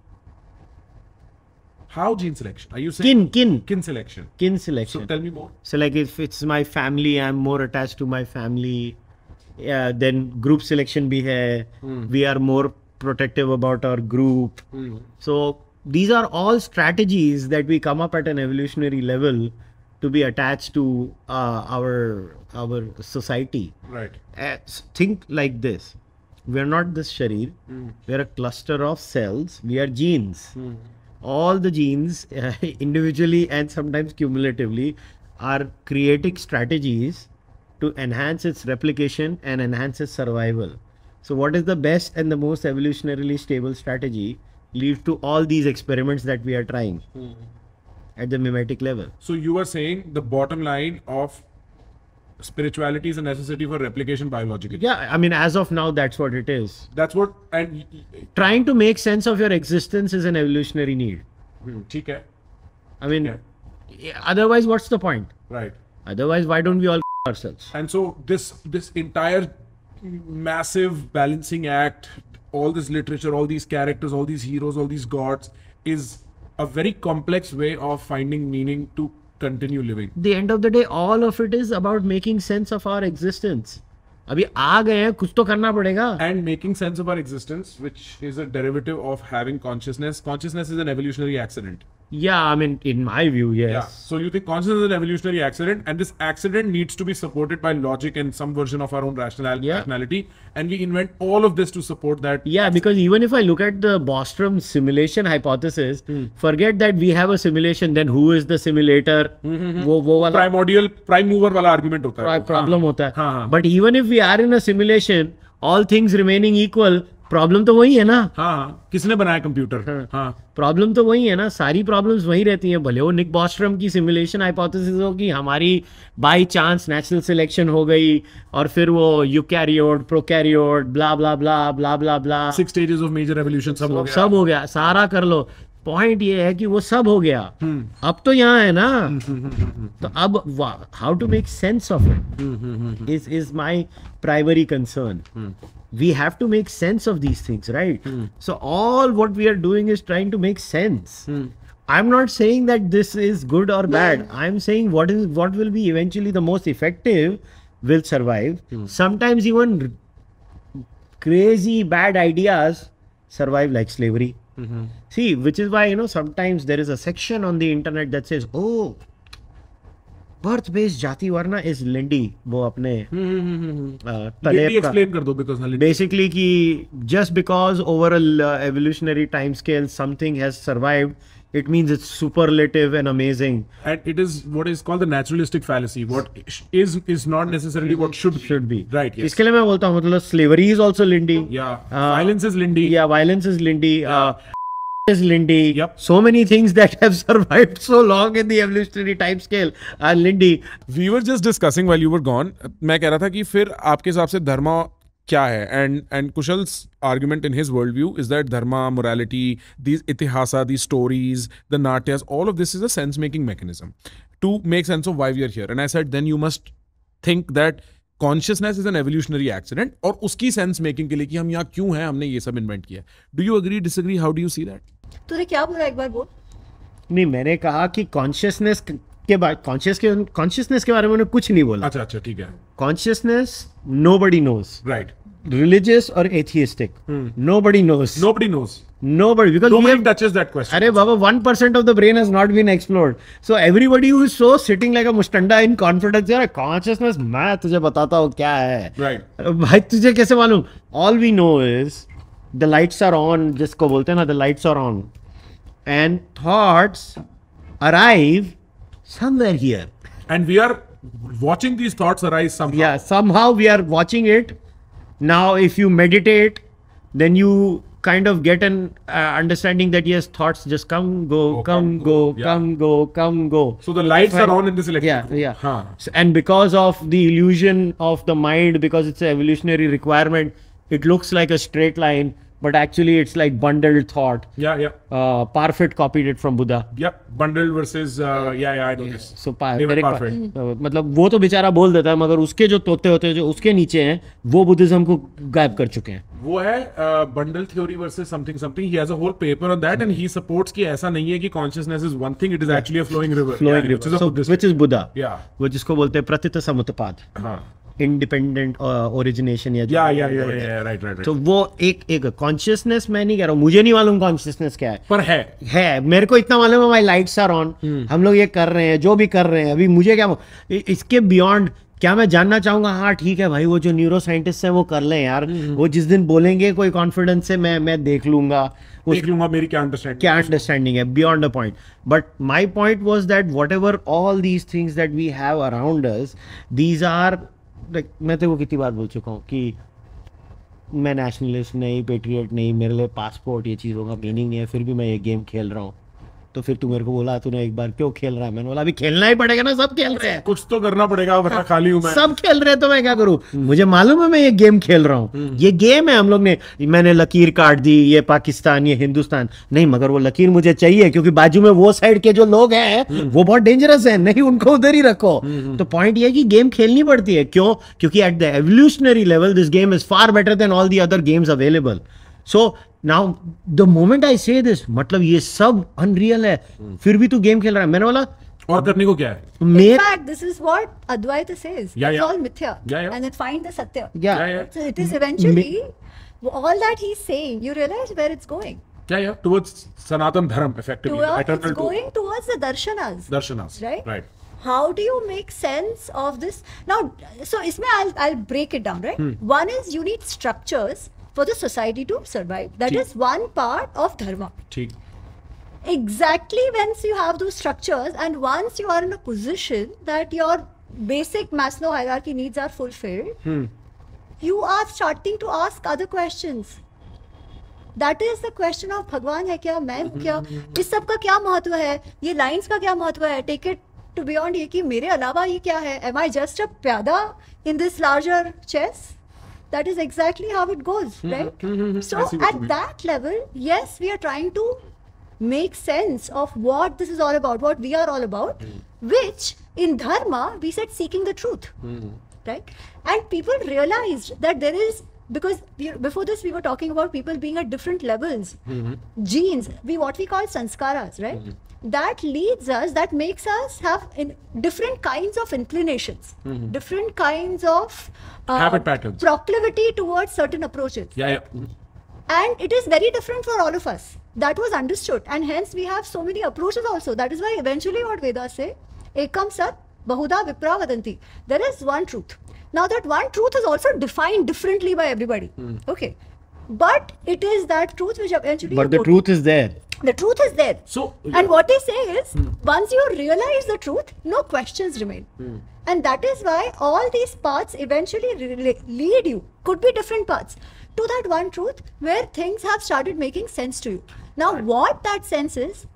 How gene selection? Are you saying kin selection? Kin So selection. tell me more. So like if it's my family, I'm more attached to my family. Yeah, then group selection bhi hai. We are more protective about our group. So these are all strategies that we come up at an evolutionary level to be attached to our society. Right. Think like this: we are not this sharir. We are a cluster of cells. We are genes. All the genes, individually and sometimes cumulatively, are creating strategies to enhance its replication and enhance its survival. So what is the best and the most evolutionarily stable strategy leads to all these experiments that we are trying at the mimetic level. So you are saying the bottom line of spirituality is a necessity for replication biologically. Yeah, I mean, as of now, that's what it is. That's what, and Trying to make sense of your existence is an evolutionary need. ठीक है. I mean, otherwise, what's the point? Right. Otherwise, why don't we all ourselves? And so this entire massive balancing act, all this literature, all these characters, all these heroes, all these gods, is a very complex way of finding meaning to continue living. The end of the day, all of it is about making sense of our existence. अभी आ गए हैं, कुछ तो करना पड़ेगा. And making sense of our existence, which is a derivative of having consciousness. Consciousness is an evolutionary accident. Yeah, I mean, in my view, yes. Yeah. So you think consciousness is an evolutionary accident, and this accident needs to be supported by logic and some version of our own rationality, and we invent all of this to support that. Yeah, because even if I look at the Bostrom simulation hypothesis, forget that we have a simulation, then who is the simulator? वो वाला Primordial, prime mover वाला argument होता है. problem होता है. हाँ. But even if we are in a simulation, all things remaining equal, problem तो वही है ना. हाँ, किसने बनाया कंप्यूटर? हाँ. प्रॉब्लम तो वही है ना, सारी प्रॉब्लम्स वही रहती हैं. भले वो निक बॉस्ट्रम की सिमुलेशन हाइपोथेसिस हो कि हमारी बाय चांस नेचुरल सिलेक्शन हो गई और फिर वो eukaryote, prokaryote, blah blah blah blah blah blah, 6 stages of major evolution सब हो गया, सारा कर लो. पॉइंट ये है कि वो सब हो गया. अब तो यहाँ है ना. तो अब how to make sense of it is my primary concern. We have to make sense of these things, right? So all what we are doing is trying to make sense. I'm not saying that this is good or bad. I'm saying what will be eventually the most effective will survive. Sometimes even crazy bad ideas survive, like slavery. See, which is why, sometimes there is a section on the internet that says, oh, birth based jati varna is Lindy. वो अपने Lindy explain कर दो, because basically कि just because over a evolutionary time scale something has survived, it means it's superlative and amazing. And it is what is called the naturalistic fallacy. What is not necessarily what should be. Right. Yes. इसके लिए मैं बोलता हूँ, मतलब slavery is also Lindy. Yeah. Violence is Lindy. Yeah, violence is Lindy. Is Lindy. Yep. So many things that have survived so long in the evolutionary time scale are Lindy. We were just discussing while you were gone. मैं कह रहा था कि फिर आपके हिसाब से धर्मा क्या है. And Kushal's argument in his worldview is that dharma, morality, these itihasa, these stories, the natyas, all of this is a sense making mechanism to make sense of why we are here. And I said then you must think that consciousness is an evolutionary accident, और उसकी sense making के लिए कि हम यहाँ क्यों हैं, हमने ये सब invent किया. Do you agree, disagree? How do you see that? तूने क्या बोला एक बार बोल. नहीं, मैंने कहा कि कॉन्शियसनेस के बाद कॉन्शियसनेस के बारे में उन्होंने कुछ नहीं बोला. अच्छा ठीक है. Consciousness nobody knows. Right. Religious or atheistic, nobody knows. Nobody knows. Nobody, because we Nobody have, touches that question. अरे बाबा 1% of the brain has not been explored. So everybody who is so sitting like a mustanda in confidence, यार consciousness मैं तुझे बताता हूँ क्या है. Right. अरे भाई तुझे कैसे मालूम? All we know is the lights are on, जिसको बोलते हैं ना, the lights are on, and thoughts arrive somewhere here. And we are watching these thoughts arise somehow. Yeah, somehow we are watching it. Now, if you meditate, then you kind of get an understanding that yes, thoughts just come, go, come, go, yeah. come, go, come, go. So the lights are on in this electric Yeah, room. yeah. Huh. And because of the illusion of the mind, because it's an evolutionary requirement, it looks like a straight line, but actually it's like bundled thought. Yeah. Parfit copied it from Buddha. Yep. Bundled versus I know this. So David Parfit. मतलब वो तो बेचारा बोल देता है, मगर उसके जो तोते होते हैं जो उसके नीचे हैं, वो बुद्धिज्म को गायब कर चुके हैं. वो है bundle theory versus something. He has a whole paper on that, and he supports कि ऐसा नहीं है कि consciousness is one thing, it is actually a flowing river. Which is Buddha. Yeah. वो जिसको बोलते हैं प्रतीत समुत्पाद, हाँ. इंडिपेंडेंट ओरिजिनेशन या राइट. तो वो एक कॉन्शियसनेस, मैं नहीं कह रहा हूँ, मुझे नहीं मालूम कॉन्शियसनेस क्या है, पर है मेरे को इतना मालूम है, माई लाइट्स आर ऑन, हम लोग ये कर रहे हैं जो भी कर रहे हैं. अभी मुझे क्या इसके बियॉन्ड क्या मैं जानना चाहूंगा. हाँ ठीक है भाई, वो जो न्यूरो साइंटिस्ट है वो कर लें यार, वो जिस दिन बोलेंगे कोई कॉन्फिडेंस से मैं देख लूंगा मेरी क्या अंडरस्टैंडिंग है, beyond a point. But my point was that whatever all these things that we have around us, these are like, मैं तेरे को कितनी बार बोल चुका हूँ कि मैं नेशनलिस्ट नहीं, पेट्रियट नहीं, मेरे लिए पासपोर्ट ये चीज़ों का मीनिंग नहीं है, फिर भी मैं ये गेम खेल रहा हूँ. तो फिर तू मेरे को बोला, तूने एक बार क्यों खेल रहा है, मैंने बोला अभी खेलना ही पड़ेगा ना, सब खेल रहे हैं, कुछ तो करना पड़ेगा, वरना खाली हूं मैं. सब खेल रहे हैं तो मैं क्या करूं. मुझे मालूम है मैं ये गेम खेल रहा हूं, ये गेम है. हम लोग ने, मैंने लकीर काट दी, ये पाकिस्तान ये हिंदुस्तान नहीं, मगर वो लकीर मुझे चाहिए क्योंकि बाजू में वो साइड के जो लोग हैं वो बहुत डेंजरस है, नहीं उनको उधर ही रखो. तो पॉइंट ये है कि गेम खेलनी पड़ती है. क्यों? क्योंकि at the evolutionary level this game is far better than all the other games available. So now the moment I से दिस, मतलब ये सब अनरियल है, फिर भी तू गेम खेल रहा है. मैंने बोला और करने को क्या है? In fact, this is what Advaita says. Yeah. It's all mithya. Yeah. And then find the satya. Yeah. So it is eventually all that he's saying. You realize where it's going. Yeah. Towards Sanatan Dharma, effectively. It's going towards the darshanas. Right. How do you make sense of this? Now, so isme I'll break it down, right? One is you need structures for the society to survive. That is one part of dharma. ठीक. Exactly, once you have those structures and once you are in a position that your basic Maslow hierarchy needs are fulfilled, you are starting to ask other questions. That is the question of भगवान है क्या, मैं हूँ क्या, इस सब का क्या महत्व है, ये लाइंस का क्या महत्व है. Take it to beyond ये कि मेरे अलावा ये क्या है. Am I just a प्यादा in this larger chess? That is exactly how it goes, right? So at that level, yes, we are trying to make sense of what this is all about, what we are all about, which in dharma we said seeking the truth, right? And people realized that there is, because before this we were talking about people being at different levels, genes, what we call sanskaras, right? That leads us, that makes us have different kinds of inclinations, different kinds of habit patterns, proclivity towards certain approaches. Yeah. And it is very different for all of us. That was understood, and hence we have so many approaches also. That is why eventually what Vedas say, ekam sat bahuda vipra vadanti. There is one truth. Now that one truth is also defined differently by everybody. Okay. But it is that truth which eventually... But the truth is there. The truth is there. So, and what they say is, once you realize the truth, no questions remain. And that is why all these paths eventually lead you, could be different paths, to that one truth where things have started making sense to you. Now, what that sense is,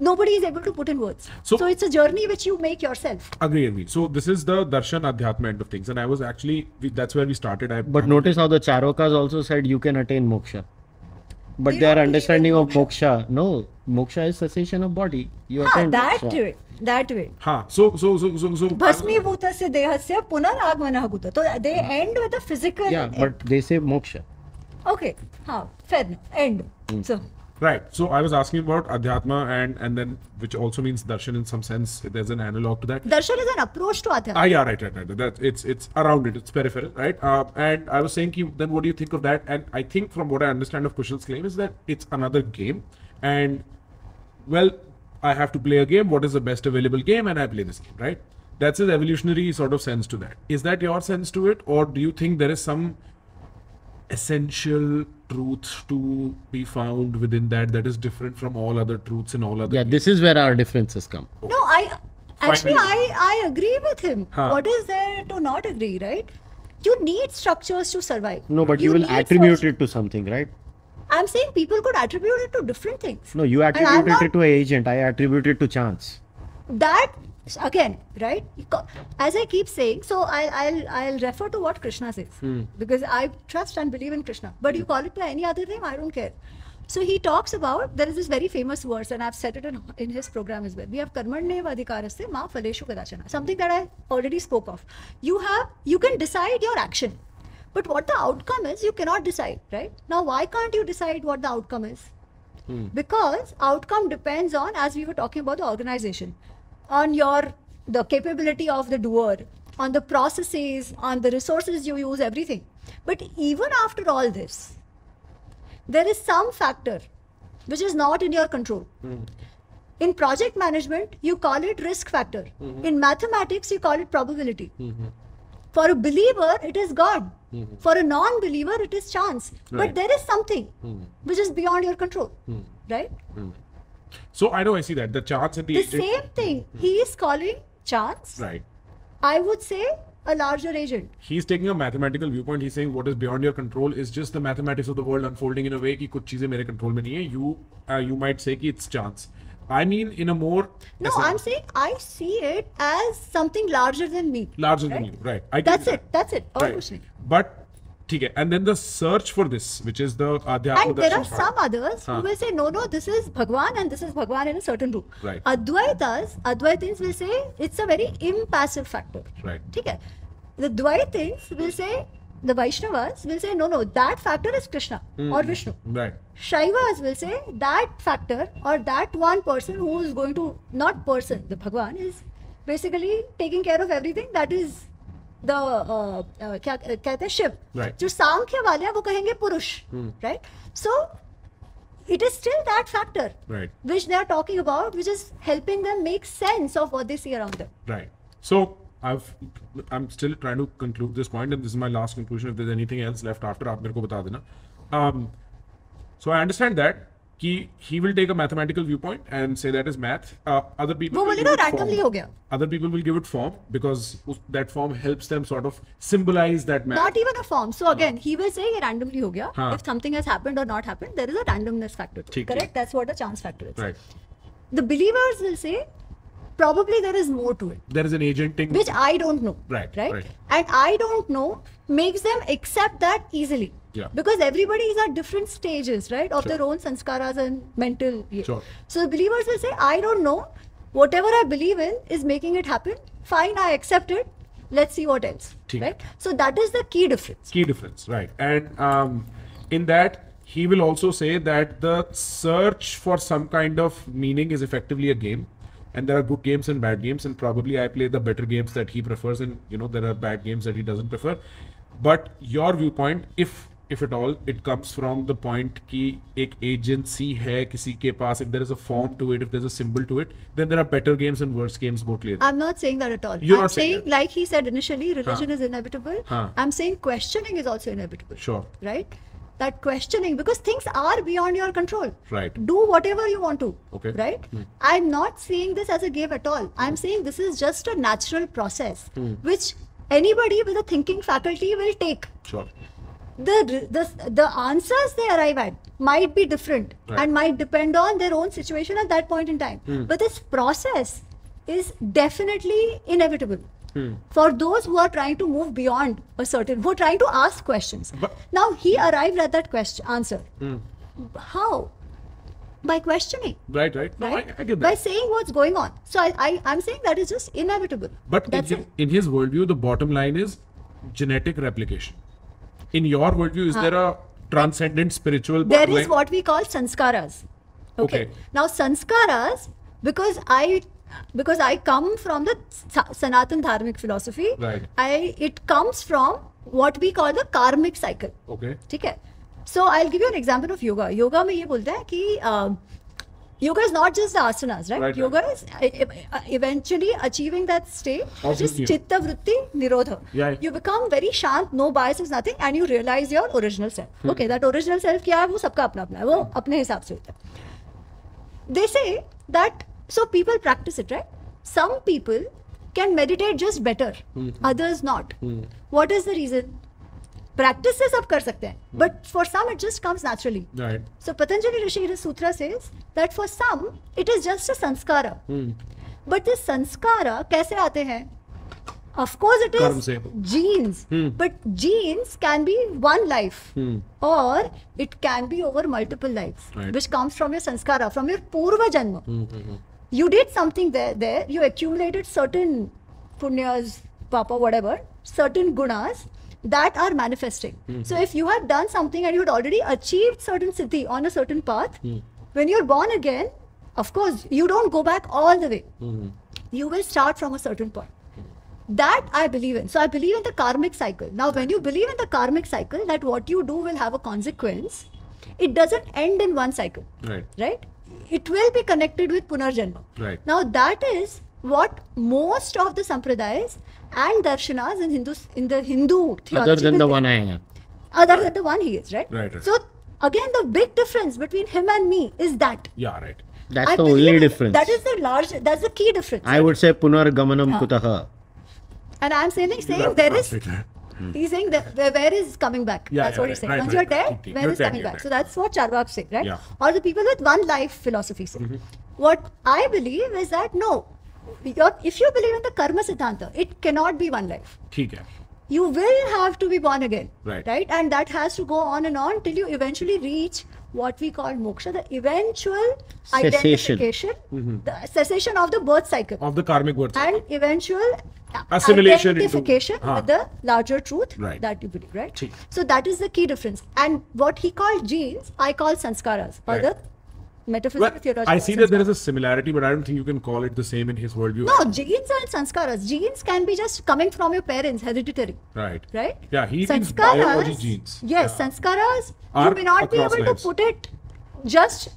nobody is able to put in words. So- So it's a journey which you make yourself. Agree. So this is the darshan adhyatma end of things, and I was actually that's where we started. But notice how the Charokas also said you can attain moksha. But They their don't believe understanding in of moksha, no, moksha is cessation of body. You attain That moksha. way. That way. So Bhasmibhutasya dehasya punaragmanah bhuta. So they end with a physical. Yeah, but they say moksha. Okay. Fair enough. End. So. right. So I was asking about adhyatma and then which also means darshan in some sense. There's an analog to that. Darshan is an approach to Adhyatma. Yeah, right. That it's around it. It's peripheral, right? And I was saying, then what do you think of that? And I think from what I understand of Kushal's claim is that it's another game, and well, I have to play a game. What is the best available game, and I play this game, right? That's his evolutionary sort of sense to that. Is that your sense to it, or do you think there is some essential truth to be found within that is different from all other truths in all other? Yeah, this is where our differences come. No, I agree with him. Huh. What is there to not agree, right? You need structures to survive. No, but you will need attribute first- it to something, right? I'm saying people could attribute it to different things. No, you I'm attribute not- it to an agent. I attribute it to chance. That again, right? As I keep saying, so I'll refer to what Krishna says because I trust and believe in Krishna. But you call it by any other name, I don't care. So he talks about, there is this very famous verse, and I've said it in his program as well. We have karmanyev adhikarasya ma phaleshu kadachana, something that I already spoke of. You can decide your action, but what the outcome is, you cannot decide, right? Now, why can't you decide what the outcome is? Because outcome depends on, as we were talking about the organization, on the capability of the doer, on the processes, on the resources you use, everything. But even after all this, there is some factor which is not in your control. In project management, you call it risk factor. In mathematics, you call it probability. For a believer, it is God. For a non-believer, it is chance. Right. But there is something which is beyond your control, right? So I know, I see that the chance and The same thing he is calling chance. right. I would say a larger agent. He's taking a mathematical viewpoint. He's saying what is beyond your control is just the mathematics of the world unfolding in a way कि कुछ चीजें मेरे control में नहीं है. You might say कि it's chance. I mean, in a more No, I'm saying I see it as something larger than me. larger than right? you, right? I get That's that. it. That's it. All Right. कुछ नहीं. But ठीक है. And then the search for this, which is the Adhyatma And there are Darshan part. some others who will say, no, this is Bhagwan and this is Bhagwan in a certain route. Right. Advaitins will say it's a very impassive factor. Right. ठीक है? The Dvaitins will say, the Vaishnavas will say, no, that factor is Krishna or Vishnu. Right. Shaivas will say that factor or that one person who is going to, not person, the Bhagwan is basically taking care of everything that is the क्या कहते हैं Shiv. Right. जो सांख्य वाले हैं वो कहेंगे पुरुष, right? So it is still that factor Right. which they are talking about, which is helping them make sense of what they see around them. Right. So I'm still trying to conclude this point, and this is my last conclusion. If there's anything else left after, आप मेरे को बता देना. So I understand that he will take a mathematical viewpoint and say that is math. Other people वो will बोलेगा give it randomly form. हो गया. Other people will give it form because that form helps them sort of symbolize that math. Not even a form. So again, he will say ये randomly हो गया. हाँ. If something has happened or not happened, there is a randomness factor to it. ठीक है. Correct? That's what a chance factor is. Right. The believers will say probably there is more to it, There is an agenting. which I don't know. Right, Right. right. And I don't know makes them accept that easily. Yeah. Because everybody is at different stages, right, of Sure. their own sanskaras and mental. Sure. So the believers will say, I don't know. Whatever I believe in is making it happen. Fine, I accept it. Let's see what else. ठीक. Right. So that is the key difference. Key difference, right? And in that, he will also say that the search for some kind of meaning is effectively a game, and there are good games and bad games, and probably I play the better games that he prefers, and there are bad games that he doesn't prefer. But your viewpoint, if at all, it comes from the point कि एक agency है किसी के पास, if there is a form to it, if there's a symbol to it, then there are better games and worse games both clear. I'm not saying that at all. You're I'm not saying saying, that. like he said initially, religion is inevitable. Huh. I'm saying questioning is also inevitable. Sure. Right? That questioning, because things are beyond your control. Right. Do whatever you want to. Okay. Right? I'm not seeing this as a game at all. I'm saying this is just a natural process which anybody with a thinking faculty will take. Sure. The answers they arrive at might be different Right. and might depend on their own situation at that point in time. But this process is definitely inevitable for those who are trying to move beyond a certain, who are trying to ask questions. But- Now he arrived at that answer. How? By questioning. Right. No, Right? I get By that. saying what's going on. So I'm saying that is just inevitable. But that's it. in his worldview, the bottom line is genetic replication. In your worldview, is there a transcendent spiritual There bottom is line? what we call sanskaras. Okay. Okay. Now sanskaras, because I come from the Sanatan Dharmic philosophy. Right. It comes from what we call the karmic cycle. Okay. ठीक है. So I'll give you an example of yoga. Yoga में ये बोलता है कि yoga is not just the asanas, right? Right, Yoga is eventually achieving that state, which is Obviously. chitta vritti nirodha. Yeah. You become very shant, no biases, nothing, and you realize your original self. Okay, that original self क्या है वो सबका अपना अपना है, वो अपने हिसाब से होता है. They say that, so people practice it, right? Some people can meditate just better, others not. What is the reason? Practice से सब कर सकते हैं, but for some it just comes naturally. Right. So Patanjali Rishi in his sutra says that for some it is just a sanskara. But this sanskara कैसे आते हैं? Of course it कर्म is से. genes, but genes can be one life or it can be over multiple lives, Right. which comes from your sanskara, from your purva janma. You did something there, you accumulated certain punyas, papa, whatever, certain gunas that are manifesting. So if you had done something and you had already achieved certain siddhi on a certain path, when you're born again, of course, you don't go back all the way. You will start from a certain point. That I believe in. So I believe in the karmic cycle. Now, when you believe in the karmic cycle, that what you do will have a consequence, it doesn't end in one cycle. Right. Right? It will be connected with Punarjanma. Right. Now that is what most of the sampradayas and darshanas in the Hindu theology. Other than the will one be. I am. Other than the one he is, right? Right. So again, the big difference between him and me is that. Yeah. Right. That's I the believe only in- difference. That's the key difference. I would say Punargamanam Kutaha. And I'm saying You'll there have to is. translate that. He's saying that where is coming back? Yeah, That's yeah, what he's right, saying. right, Once right. you're dead, Okay, where you're is dead, coming you're back? dead. So that's what Charvak say, right? Yeah. Or the people with one life philosophy say. What I believe is that no, if you believe in the karma siddhanta, it cannot be one life. ठीक है. You will have to be born again, Right. And that has to go on and on till you eventually reach what we call moksha, the eventual Cessation. identification, the cessation of the birth cycle. Of the karmic words. And eventual Assimilation into- identification हाँ. with the larger truth Right. that you believe, right? ठीक. So that is the key difference. And what he called genes, I call sanskaras, or Right. the metaphysical Well, theology. I see that there is a similarity, but I don't think you can call it the same in his worldview. No, genes and sanskaras. Genes can be just coming from your parents, hereditary. Right. Right? Yeah, he means biology genes. Yes, Yeah. sanskaras, Are you may not be across able lines. to put it just,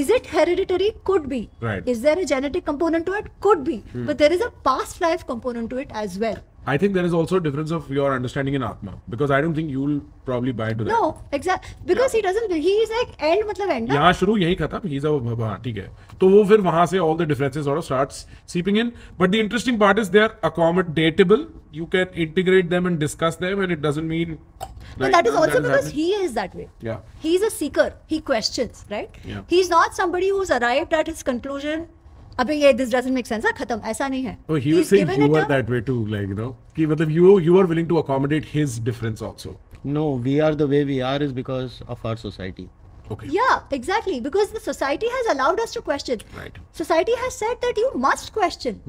is it hereditary? Could be. Right. Is there a genetic component to it? Could be. But there is a past life component to it as well. I think there is also a difference of your understanding in Atma, because I don't think you'll probably buy into that. No, exactly. Because he doesn't, he is like end, मतलब end. ना? यहाँ शुरू यही खत्म, he's a हाँ, ठीक है. तो वो फिर वहाँ से all the differences sort of starts seeping in. But the interesting part is they're accommodatable. You can integrate them and discuss them, and it doesn't mean. But that is also because happening. he is that way. Yeah. He's a seeker. He questions, right? Yeah. He's not somebody who's arrived at his conclusion. अबे ये this doesn't make sense. खत्म ऐसा नहीं है. Oh, he was He's saying given you it were a- that way too, like कि मतलब you are willing to accommodate his difference also. No, we are the way we are is because of our society. Okay. Yeah, exactly. Because the society has allowed us to question. Right. Society has said that you must question.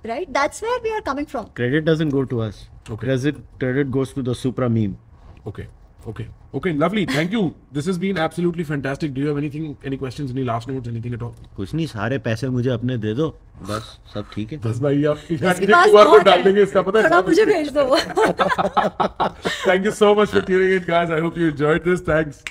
Right? That's where we are coming from. Credit doesn't go to us. Okay. Credit goes to the Supra meme. Okay. Lovely. Thank you. This has been absolutely fantastic. Do you have any questions, any last notes, anything at all? कुछ नहीं, सारे पैसे मुझे अपने दे दो, बस सब ठीक है. बस भाई आप इसके पास QR कोड बहुत डाल है। देंगे इसका पता है. थोड़ा मुझे भेज दो. Thank you so much for tuning in, guys. I hope you enjoyed this. Thanks.